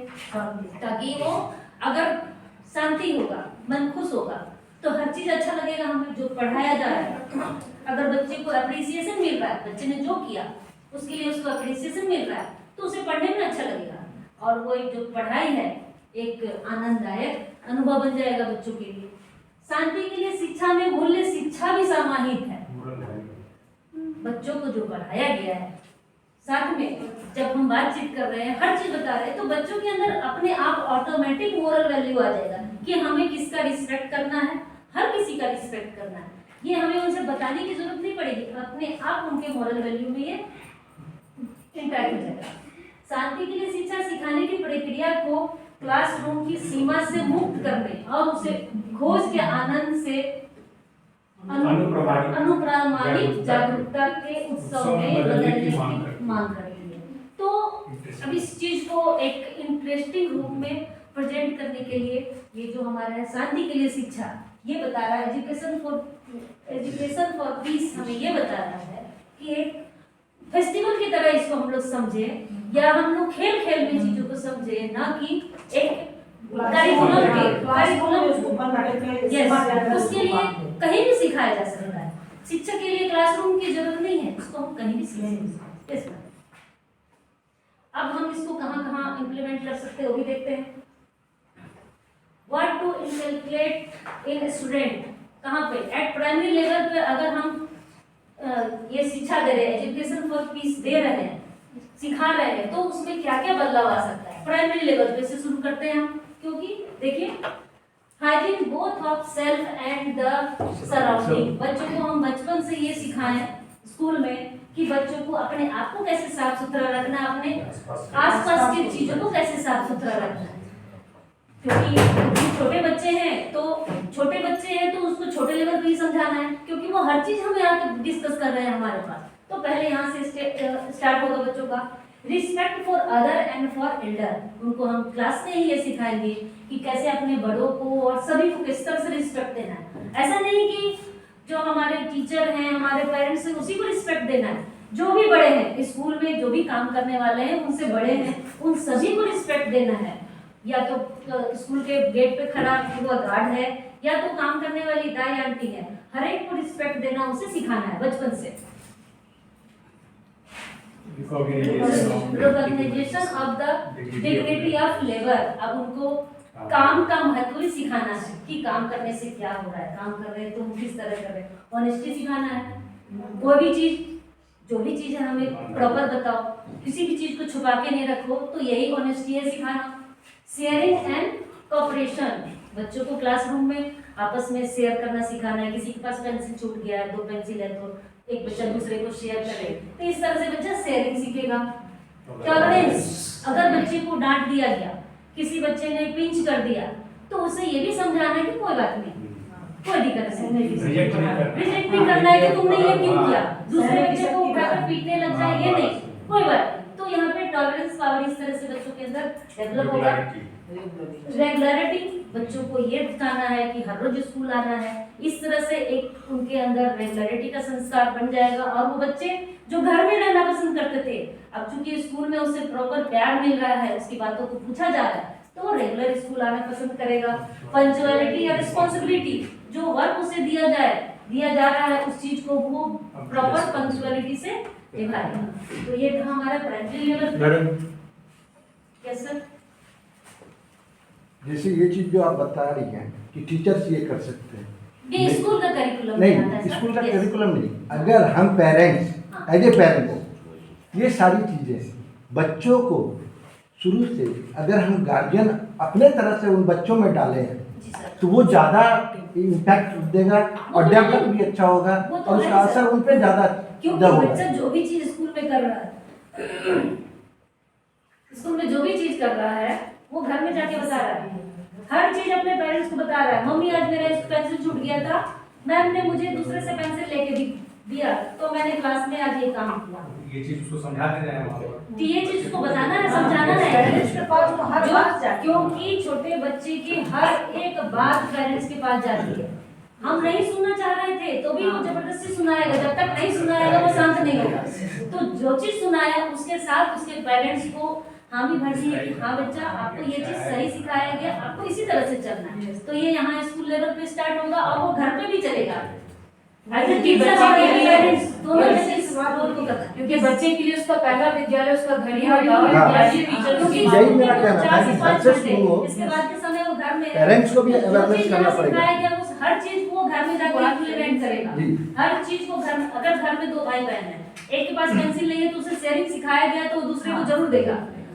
ताकि वो अगर शांति होगा, मन खुश होगा तो हर चीज अच्छा लगेगा हमें जो पढ़ाया जा रहा है। अगर बच्चे को अप्रिसिएशन मिल रहा है, बच्चे ने जो किया उसके लिए उसको अप्रिसिएशन मिल रहा है तो उसे पढ़ने में अच्छा लगेगा। और वो एक जो पढ़ाई है एक आनंददायक अनुभव बन जाएगा बच्चों के लिए। शांति के लिए शिक्षा में मूल्य शिक्षा भी समाहित है। बच्चों को जो पढ़ाया गया है, साथ में जब हम बातचीत कर रहे हैं, हर चीज बता रहे हैं, तो बच्चों के अंदर अपने आप ऑटोमेटिक मोरल वैल्यू आ जाएगा कि हमें किसका रिस्पेक्ट करना है, हर किसी का रिस्पेक्ट करना है। ये हमें उनसे बताने की जरूरत नहीं पड़ेगी, अपने आप उनके मोरल वैल्यू में ये इंटैक्ट हो जाएगा। शांति के लिए शिक्षा सिखाने की प्रक्रिया को क्लासरूम की सीमा से मुक्त करने और उसे खोज के आनंद से अनुप्रामाणिक जागरूकता के उत्सव में बदलने की मांग करती है। तो अब इस चीज को एक इंटरेस्टिंग रूप में प्रेजेंट करने के लिए ये जो हमारा है शांति के लिए शिक्षा, ये बता रहा है एजुकेशन फॉर पीस हमें ये बता रहा है कि एक फेस्टिवल की तरह इसको हम लोग समझे, या हम लोग खेल खेल में चीजों को समझे, ना कि एक उसके लिए कहीं भी सिखाया जा सकता है। शिक्षा के लिए क्लासरूम की जरूरत नहीं है, उसको हम कहीं भी सीख सकते हैं। अब हम इसको कहाँ इंप्लीमेंट कर सकते हैं वो भी देखते हैं। What to inculcate in student, कहाँ पे? एट प्राइमरी लेवल पे अगर हम ये शिक्षा दे रहे हैं, एजुकेशन फॉर पीस दे रहे हैं, सिखा रहे हैं, तो उसमें क्या क्या बदलाव आ सकता है? प्राइमरी लेवल पे से शुरू करते हैं हम, क्योंकि देखिए hygiene both of self and the surrounding. बच्चों को हम बचपन से ये सिखाएं स्कूल में कि बच्चों को अपने आप को कैसे साफ सुथरा रखना, अपने आसपास की चीजों को कैसे साफ सुथरा रखना है। क्योंकि छोटे बच्चे हैं तो उसको छोटे लेवल पे ही समझाना है, क्योंकि वो हर चीज हमें आके डिस्कस कर रहे हैं हमारे पास। तो पहले यहाँ से स्टार्ट होगा बच्चों का respect for other and for Elder. उनको हम क्लास में ही ये सिखाएंगे कि कैसे अपने बड़ों को और सभी को किस तरह से रिस्पेक्ट देना है। ऐसा नहीं कि जो हमारे टीचर हैं, हमारे पेरेंट्स हैं, उसी को रिस्पेक्ट देना है। जो भी बड़े हैं स्कूल में, जो भी काम करने वाले हैं, उनसे बड़े हैं, उन सभी को रिस्पेक्ट देना है। या तो स्कूल के गेट पे खड़ा हुआ गार्ड है, या तो काम करने वाली दाई आंटी है, हर एक को रिस्पेक्ट देना उसे सिखाना है बचपन से। Recognition of the dignity of labour. अब उनको काम का महत्व ही सिखाना है कि काम करने से क्या हो रहा है, काम कर रहे हैं तो हम किस तरह कर रहे हैं। ऑनेस्टी सिखाना है, कोई भी चीज, जो भी चीज है हमें प्रॉपर बताओ, किसी भी चीज को छुपा के नहीं रखो, तो यही ऑनेस्टी है सिखाना। शेयरिंग एंड कोऑपरेशन, बच्चों को क्लासरूम में आपस में शेयर करना सिखाना है। किसी के पास पेंसिल छूट गया है, 2 पेंसिल है, तो एक बच्चा दूसरे को शेयर करे, तो इस तरह से बच्चा शेयरिंग सीखेगा। टॉलरेंस, अगर बच्चे को डांट दिया गया, किसी बच्चे ने पिंच कर दिया, तो उसे ये भी समझाना है कि कोई बात नहीं, कोई दिक्कत नहीं, रिजेक्ट नहीं करना है कि तुमने ये क्यों किया, दूसरे बच्चे को उठाकर पीटने लग जाए, ये नहीं, कोई बात नहीं। तो यहाँ पे टॉलरेंस पावर इस तरह से बच्चों के अंदर डेवलप होगा। रेगुलरिटी, बच्चों को ये बताना है कि हर रोज स्कूल आना है। इस तरह से एक उनके अंदर रेगुलरिटी का संस्कार बन जाएगा, और वो बच्चे जो घर में रहना पसंद करते थे, अब चूंकि स्कूल में उसे प्रॉपर प्यार मिल रहा है, उसकी बातों को पूछा जा रहा है, तो वो रेगुलर स्कूल आना पसंद करेगा। पंक्चुअलिटी या रिस्पॉन्सिबिलिटी, जो वर्क उसे दिया जा रहा है, उस चीज को वो प्रॉपर पंक्चुअलिटी से निभाएगा। तो ये था हमारा प्राइमरी लेवल। Yes sir. जैसे ये चीज जो आप बता रही हैं कि टीचर्स ये कर सकते हैं, ये स्कूल का करिकुलम नहीं, स्कूल का करिकुलम नहीं, अगर हम पेरेंट्स एज ए पेरेंट को ये सारी चीजें बच्चों को शुरू से, अगर हम गार्जियन अपने तरह से उन बच्चों में डाले हैं, तो वो ज्यादा इम्पैक्ट देगा और डेवलप भी अच्छा होगा, और उसका असर उन पे ज्यादा क्योंकि बच्चा जो भी चीज स्कूल में कर रहा है, स्कूल में जो भी चीज कर रहा है, वो घर में जाके बता रहा है, हर चीज अपने पेरेंट्स को बता रहा है। मम्मी आज मेरा पेंसिल छूट गया था, मैम ने मुझे दूसरे से पेंसिल लेके दिया, तो मैंने क्लास में आज ये काम किया। ये चीज उसको समझाते रहे वहाँ पर। ये चीज उसको बताना है, समझाना है, क्योंकि छोटे बच्चे की हर एक बात पेरेंट्स के पास जाती है। हम नहीं सुनना चाह रहे थे तो भी वो जबरदस्ती सुनाएगा, जब तक नहीं सुनाएगा वो शांत नहीं होगा। तो जो चीज सुनाया उसके साथ उसके पेरेंट्स को हामी भरनी है कि हाँ बच्चा, आपको ये चीज सही सिखाया गया, आपको इसी तरह से चलना है। तो ये यहाँ स्कूल लेवल पे स्टार्ट होगा और वो घर पे भी चलेगा। एज ए टीचर और पेरेंट्स दोनों जैसे इस रोल को करना है। क्योंकि बच्चे के लिए उसका पहला विद्यालय उसका घर ही होगा हाँ। या ये टीचर क्योंकि यही मेरा कहना था 4 से कि 5 घर से घंटे, शुरू हो। इसके बाद के समय वो घर में पेरेंट्स को भी जो awareness चीज़ करना यहाँ पड़ेगा। सिखाया गया वो हर चीज को वो घर में जाकर इम्प्लीमेंट करेगा। जी। हर चीज को घर में, अगर घर में 2 भाई बहन है, एक के पास पेंसिल नहीं है तो उसे शेयरिंग सिखाया गया तो वो दूसरे को जरूर देगा।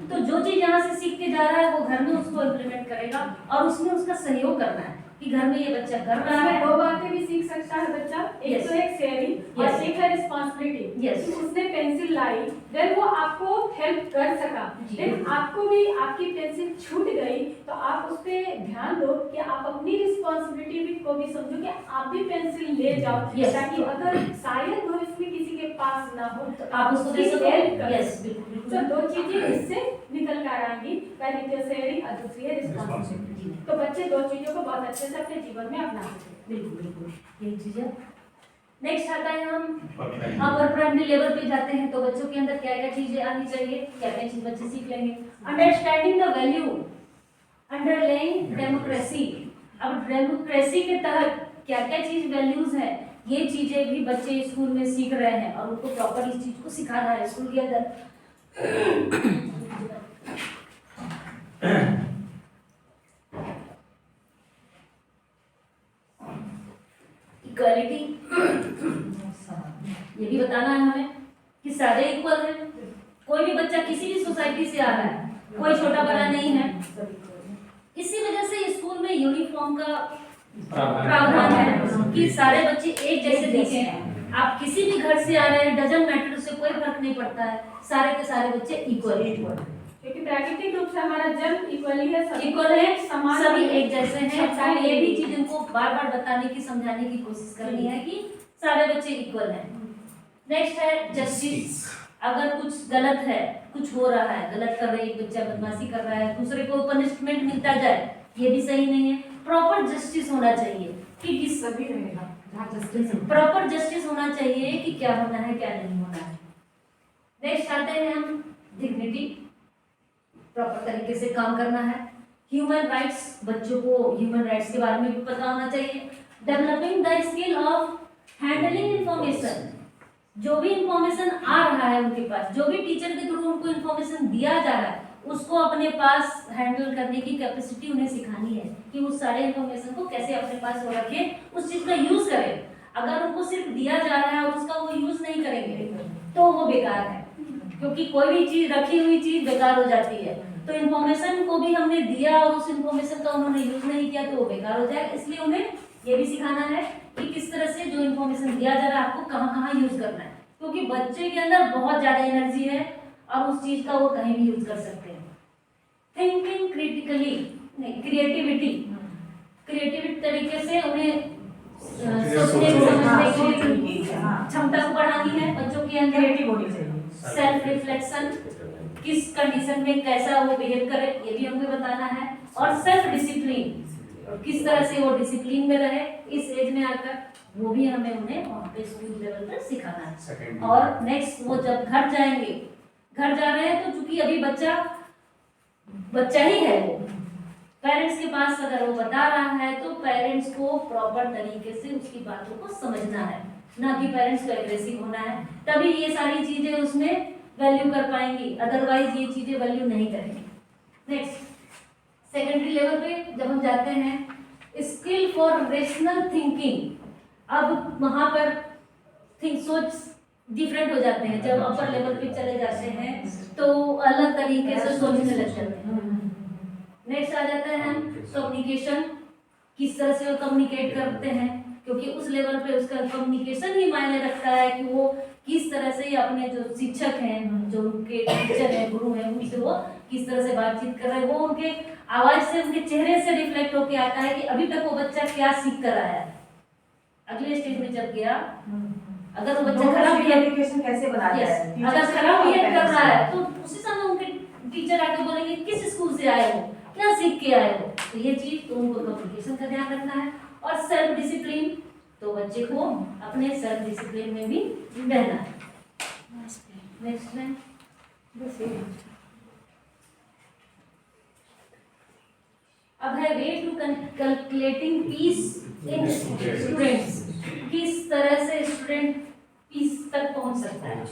तो जो चीज यहाँ से सीख के जा रहा है वो घर में उसको इम्प्लीमेंट करेगा और उसमें उसका सहयोग करना है कि घर में ये बच्चा कर रहा है। दो बातें भी सीख सकता है बच्चा, एक Yes. तो एक शेयरिंग Yes. और एक है रिस्पॉन्सिबिलिटी। Yes. उसने पेंसिल लाई, देन वो आपको हेल्प कर सका, जी। देन आपको भी आपकी पेंसिल छूट गई तो आप उस पे ध्यान दो कि आप अपनी रिस्पॉन्सिबिलिटी को भी समझो कि आप भी पेंसिल ले जाओ, Yes. ताकि अगर शायद भविष्य में किसी के पास ना हो तो आप उसको दे उसकी सको। help कर Yes, सको। बिल्कुल, तो बिल्कुल। 2 चीजें इससे निकल कर आएंगी, पहली तो शेयरिंग और दूसरी है रिस्पॉन्सिबिलिटी। तो बच्चे 2 चीजों को बहुत अच्छे से अपने जीवन में अपना सकते हैं। बिल्कुल बिल्कुल यही चीज है। नेक्स्ट आता है हम अपर प्राइमरी लेवल पे जाते हैं तो बच्चों के अंदर क्या क्या चीजें आनी चाहिए, क्या क्या चीज बच्चे सीख लेंगे। Understanding the value underlying democracy. अब डेमोक्रेसी के तहत क्या क्या चीज वैल्यूज है ये चीजें भी बच्चे स्कूल में सीख रहे हैं और उनको प्रॉपर इस चीज को सिखाना है स्कूल के अंदर। इक्वालिटी, ये भी बताना है हमें कि सारे इक्वल हैं। कोई भी बच्चा किसी भी सोसाइटी से आ रहा है, कोई छोटा बड़ा नहीं है। इसी वजह से स्कूल में यूनिफॉर्म का प्रावधान है कि सारे बच्चे एक जैसे दिखें। आप किसी भी घर से आ रहे हैं, डजंट मैटर, उससे कोई फर्क नहीं पड़ता है, सारे के सारे बच्चे इक्वल हैं। क्योंकि प्राकृतिक रूप से हमारा जन्म इक्वली है, इक्वल है, समान सभी है। एक जैसे हैं। तो ये भी चीज इनको बार बार बताने की, समझाने की कोशिश करनी है कि सारे बच्चे इक्वल हैं। नेक्स्ट है जस्टिस। अगर कुछ गलत है, कुछ हो रहा है, गलत कर रहे हैं, एक बच्चा बदमाशी कर रहा है, दूसरे को पनिशमेंट मिलता जाए, ये भी सही नहीं है। प्रॉपर जस्टिस होना चाहिए कि किस सभी रहेगा जहाँ जस्टिस है। प्रॉपर जस्टिस होना चाहिए कि क्या होना है क्या नहीं होना है। नेक्स्ट आते हैं हम डिग्निटी, प्रॉपर तरीके से काम करना है। ह्यूमन राइट्स, बच्चों को ह्यूमन राइट्स के बारे में भी पता होना चाहिए। Developing the skill of handling information, जो भी इंफॉर्मेशन आ रहा है उनके पास, जो भी टीचर के थ्रू उनको इंफॉर्मेशन दिया जा रहा है, उसको अपने पास हैंडल करने की कैपेसिटी उन्हें सिखानी है कि उस सारे इंफॉर्मेशन को कैसे अपने पास वो रखे, उस चीज का यूज करें। अगर उनको सिर्फ दिया जा रहा है और उसका वो यूज नहीं करेंगे तो वो बेकार है, क्योंकि कोई भी चीज, रखी हुई चीज बेकार हो जाती है। तो इंफॉर्मेशन को भी हमने दिया और उस इंफॉर्मेशन का उन्होंने यूज नहीं किया तो वो बेकार हो जाएगा। इसलिए उन्हें ये भी सिखाना है कि किस तरह से जो इंफॉर्मेशन दिया जा रहा है आपको कहाँ कहाँ यूज करना है, क्योंकि बच्चे के अंदर बहुत ज्यादा एनर्जी है और उस चीज का वो कहीं भी यूज कर सकते हैं। थिंकिंग क्रिटिकली, नहीं क्रिएटिविटी, क्रिएटिविटी तरीके से उन्हें सोचने समझने की क्षमता को बढ़ानी है बच्चों के अंदर। क्रिएटिव होनी चाहिए। सेल्फ रिफ्लेक्शन, किस कंडीशन में कैसा वो बिहेव करे ये भी हमें बताना है। और सेल्फ डिसिप्लिन, किस तरह से वो डिसिप्लिन में रहे इस एज में आकर, वो भी हमें उन्हें वहाँ पे स्कूल लेवल पर सिखाना है। और नेक्स्ट वो जब घर जाएंगे, घर जा रहे हैं तो चूंकि अभी बच्चा ही है, वो पेरेंट्स के पास अगर वो बता रहा है तो पेरेंट्स को प्रॉपर तरीके से उसकी बातों को समझना है, ना कि पेरेंट्स को एग्रेसिव होना है। तभी ये सारी चीजें उसमें वैल्यू कर पाएंगी, अदरवाइज ये चीजें वैल्यू नहीं करेंगी। नेक्स्ट सेकेंडरी लेवल पे जब हम जाते हैं, स्किल फॉर रेशनल थिंकिंग। अब वहां पर सोच डिफरेंट हो जाते हैं। जब अपर लेवल पे चले जाते हैं तो अलग तरीके से सोचने लग जाते हैं। नेक्स्ट आ जाता है हम कम्युनिकेशन, किस तरह से वो कम्युनिकेट करते हैं, क्योंकि उस लेवल पे उसका कम्युनिकेशन ही मायने रखता है कि वो किस तरह से अपने जो शिक्षक हैं, जो उनके टीचर हैं, गुरु हैं, उनसे वो किस तरह से बातचीत कर रहे हैं। वो उनके आवाज से, उनके चेहरे से रिफ्लेक्ट होके आता है कि अभी तक वो बच्चा क्या सीख कर आया है। अगले स्टेज में जब गया, अगर वो बच्चा खराब एजुकेशन कैसे बनाया है, अगर खराब बिहेव कर रहा है तो उसी समय उनके टीचर आके बोलेंगे किस स्कूल से आए हो, क्या सीख के आए हो। तो ये चीज तो उनको कम्युनिकेशन का ध्यान रखना है। और सेल्फ डिसिप्लिन, तो बच्चे को अपने सेल्फ डिसिप्लिन में भी रहना है। नेक्स्ट में अब है way to calculating peace in students, किस तरह से स्टूडेंट पीस तक पहुंच सकता है।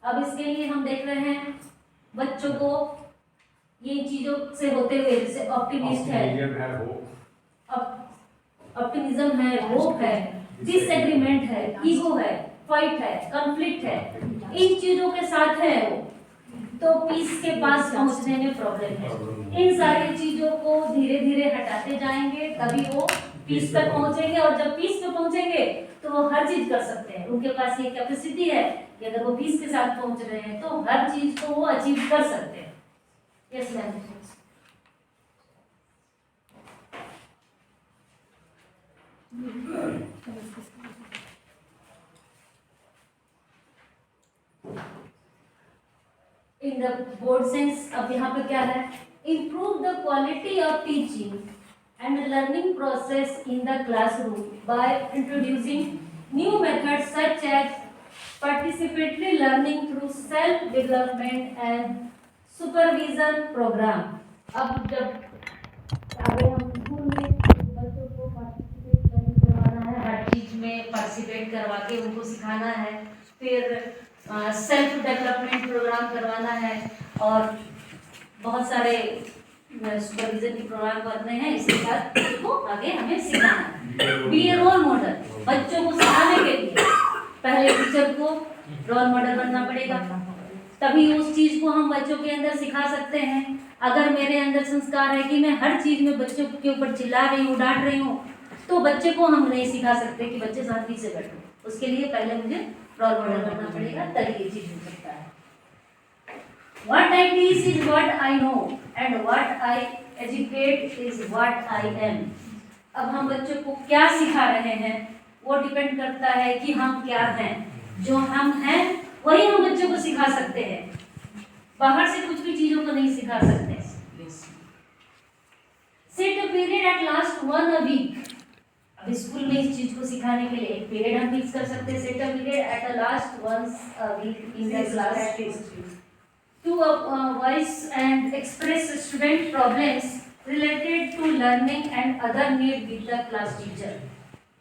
अब इसके लिए हम देख रहे हैं बच्चों को ये चीजों से होते हुए, जैसे ऑप्टिमिस्ट है, ऑप्टिमिज्म है, होप है, डिसएग्रीमेंट है, ईगो है, फाइट है, कॉन्फ्लिक्ट है, इन चीजों के साथ है वो, तो पीस के पास पहुंचने में प्रॉब्लम है। इन सारी चीजों को धीरे धीरे हटाते जाएंगे तभी वो पीस तक पहुंचेंगे, और जब पीस पे पहुंचेंगे तो वो हर चीज कर सकते हैं। उनके पास ये कैपेसिटी है कि अगर वो पीस के साथ पहुंच रहे हैं तो हर चीज को वो अचीव कर सकते हैं। Yes ma'am. In the board sense, अब यहाँ पे क्या है, improve the quality of teaching and learning process in the classroom by introducing new methods such as participatory learning through self development and supervision program। अब जब आगे हम school में बच्चों को पार्टिसिपेट करवाना है, हर चीज में पार्टिसिपेट करवा के उनको सिखाना है, फिर सेल्फ डेवलपमेंट प्रोग्राम करवाना है और बहुत सारे सुपरविजन के प्रोग्राम करने हैं। इसके साथ उनको आगे हमें सिखाना है। बी ए रोल मॉडल, बच्चों को सिखाने के लिए पहले टीचर को रोल मॉडल बनना पड़ेगा, तभी उस चीज को हम बच्चों के अंदर सिखा सकते हैं। अगर मेरे अंदर संस्कार है कि मैं हर चीज में बच्चों के ऊपर चिल्ला रही हूँ, डांट रही हूँ, तो बच्चे को हम नहीं सिखा सकते कि बच्चे शांति से बैठो। उसके लिए पहले मुझे रोल मॉडल बनना पड़ेगा, तभी ये चीज हो सकता है। What I teach is what I know and what I educate is what I am। अब हम बच्चों को क्या सिखा रहे हैं वो डिपेंड करता है कि हम क्या हैं। जो हम हैं वही हम बच्चों को सिखा सकते हैं, बाहर से कुछ भी चीजों को नहीं सिखा सकते। Set a period at last 1 a week। अब स्कूल में इस चीज को सिखाने के लिए एक पीरियड हम फिक्स कर सकते हैं। Set a period at the last once a week in the class to voice and express student problems related to learning and other need with the class teacher।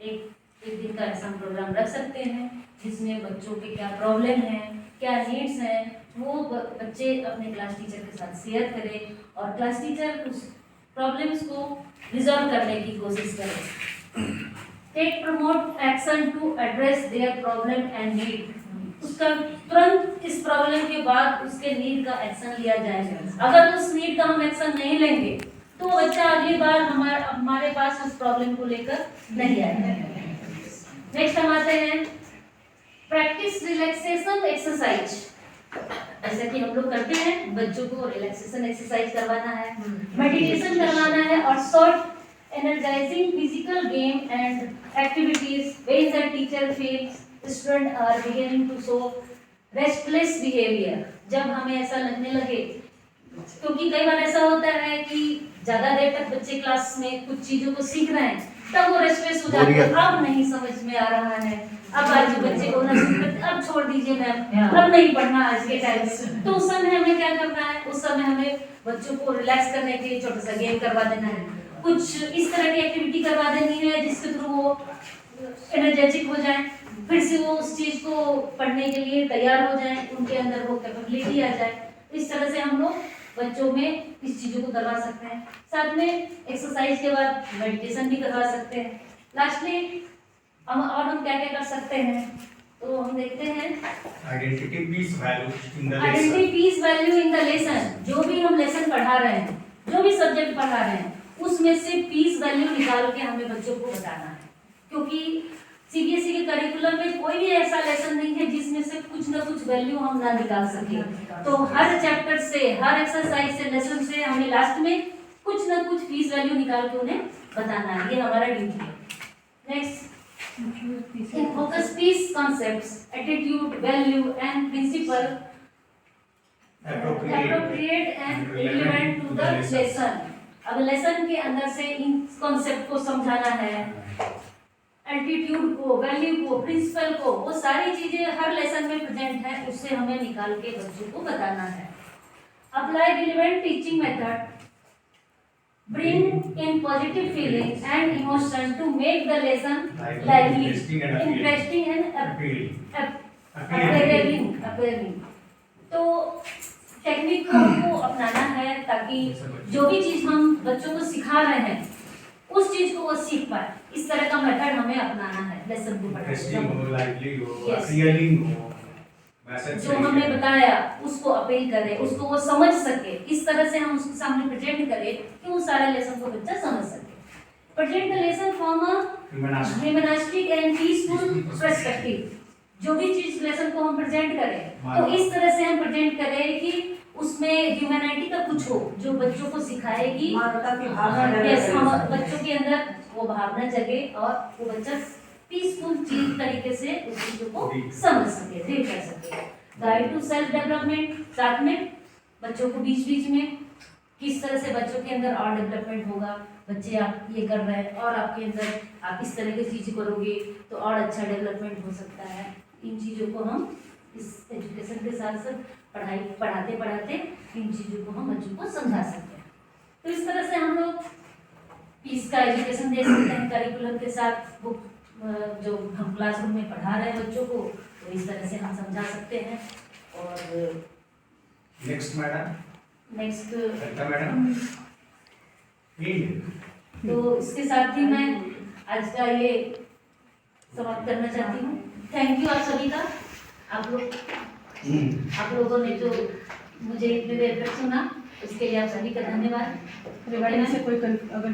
एक दिन का ऐसा प्रोग्राम रख सकते हैं जिसमें बच्चों के क्या प्रॉब्लम है, क्या नीड्स हैं, वो बच्चे अपने क्लास टीचर के साथ शेयर करें और क्लास टीचर उस प्रॉब्लम्स को रिजॉल्व करने की कोशिश करें। Take promote action to address their problem and need. उसका तुरंत इस प्रॉब्लम के बाद उसके नीड का एक्शन लिया जाएगा। अगर उस नीड का हम एक्शन नहीं लेंगे तो बच्चा अगली बार हमारे पास उस प्रॉब्लम को लेकर नहीं आएगा। नेक्स्ट हम आते हैं प्रैक्टिस रिलैक्सेशन एक्सरसाइज। जैसे कि हम लोग करते हैं, बच्चों को रिलैक्सेशन एक्सरसाइज करवाना है, मेडिटेशन करवाना है और short energising physical game and activities when the teacher feels student are beginning to show restless behaviour. जब हमें ऐसा लगने लगे, क्योंकि कई बार ऐसा होता है कि ज्यादा देर तक बच्चे क्लास में कुछ चीजों को सीख रहे हैं, तब वो रेस्टलेस हो जाते हैं, अब नहीं समझ में आ रहा है, अब आज बच्चे को अब छोड़ दीजिए मैम, अब नहीं पढ़ना आज के टाइम। तो उस समय हमें क्या करना है, उस समय हमें बच्चों को रिलैक्स करने के लिए छोटा सा गेम करवा देना है, कुछ इस तरह की एक्टिविटी करवा देनी है जिसके थ्रू वो एनर्जेटिक हो जाए, फिर से वो उस चीज को पढ़ने के लिए तैयार हो जाए, उनके अंदर वो कैपेबिलिटी आ जाए। इस तरह से हम लोग बच्चों में इस चीजों को करवा सकते हैं। साथ में एक्सरसाइज के बाद मेडिटेशन भी करवा सकते हैं। लास्टली हम क्या क्या कर सकते हैं, तो हम देखते हैं identity peace value in the identity peace value in the lesson. जो भी हम लेसन पढ़ा रहे हैं, जो भी सब्जेक्ट पढ़ा रहे हैं, उसमें से पीस वैल्यू निकाल के हमें बच्चों को बताना है, क्योंकि सीबीएसई के करिकुलम में कोई भी ऐसा लेसन नहीं है जिसमें से कुछ ना कुछ वैल्यू हम ना निकाल सके। तो हर चैप्टर से, हर एक्सरसाइज से, लेसन से हमें लास्ट में कुछ ना कुछ फीस वैल्यू निकाल के उन्हें बताना है, ये हमारा ड्यूटी है। Next, in focus peace concepts, attitude, value and principle appropriate and relevant to the lesson। अब लेसन के अंदर से इन कॉन्सेप्ट को समझाना है, एटीट्यूड को, वैल्यू को, प्रिंसिपल को, वो सारी चीजें हर लेसन में प्रेजेंट है, उससे हमें निकाल के बच्चों को बताना है। Apply relevant teaching method, bring in positive feelings and emotion to make the lesson lively, interesting and appearing. तो टेक्निक को हमको अपनाना है ताकि जो भी चीज हम बच्चों को सिखा रहे हैं उस चीज को वो सीख पाए। इस तरह का मेथड हमें अपनाना है लेसन को इंटरेस्टिंग पढ़ाने हो, लाइवली हो, Yes. अपीलिंग हो, मैसेज जो हमने बताया उसको अपील करें, उसको वो समझ सके, इस तरह से हम उसके सामने प्रेजेंट करें कि वो सारे लेसन को बच्चा समझ सके। Present the lesson from a humanistic and peaceful perspective. जो भी चीज लेसन को हम प्रेजेंट करें तो इस तरह से हम प्रेजेंट करें कि उसमें ह्यूमैनिटी का कुछ हो जो बच्चों को सिखाए कि मानवता की भावना Yes, जगे। हम बच्चों के अंदर वो भावना जगे और वो बच्चा पीसफुल चीज तरीके से उस चीजों को समझ सके, रीड कर सके। गाइड टू सेल्फ डेवलपमेंट, साथ में बच्चों को बीच बीच में किस तरह से बच्चों के अंदर और डेवलपमेंट होगा। बच्चे आप ये कर रहे हैं और आपके अंदर आप इस तरह की चीज़ करोगे तो और अच्छा डेवलपमेंट हो सकता है। इन चीज़ों को हम इस एजुकेशन के साथ साथ पढ़ाते पढ़ाते इन चीज़ों को हम बच्चों को समझा सकते हैं। तो इस तरह से हम लोग पीस का एजुकेशन दे सकते हैं करिकुलम के साथ। बुक जो हम क्लासरूम में पढ़ा रहे हैं बच्चों को तो इस तरह से हम समझा सकते हैं। और next madam, next Lalita madam, तो इसके साथ ही मैं आज का ये समाप्त करना चाहती हूँ। थैंक यू आप सभी का। आप लोगों ने जो मुझे इतनी देर तक सुना उसके लिए आप सभी का धन्यवाद। रिगार्डिंग से कोई अगर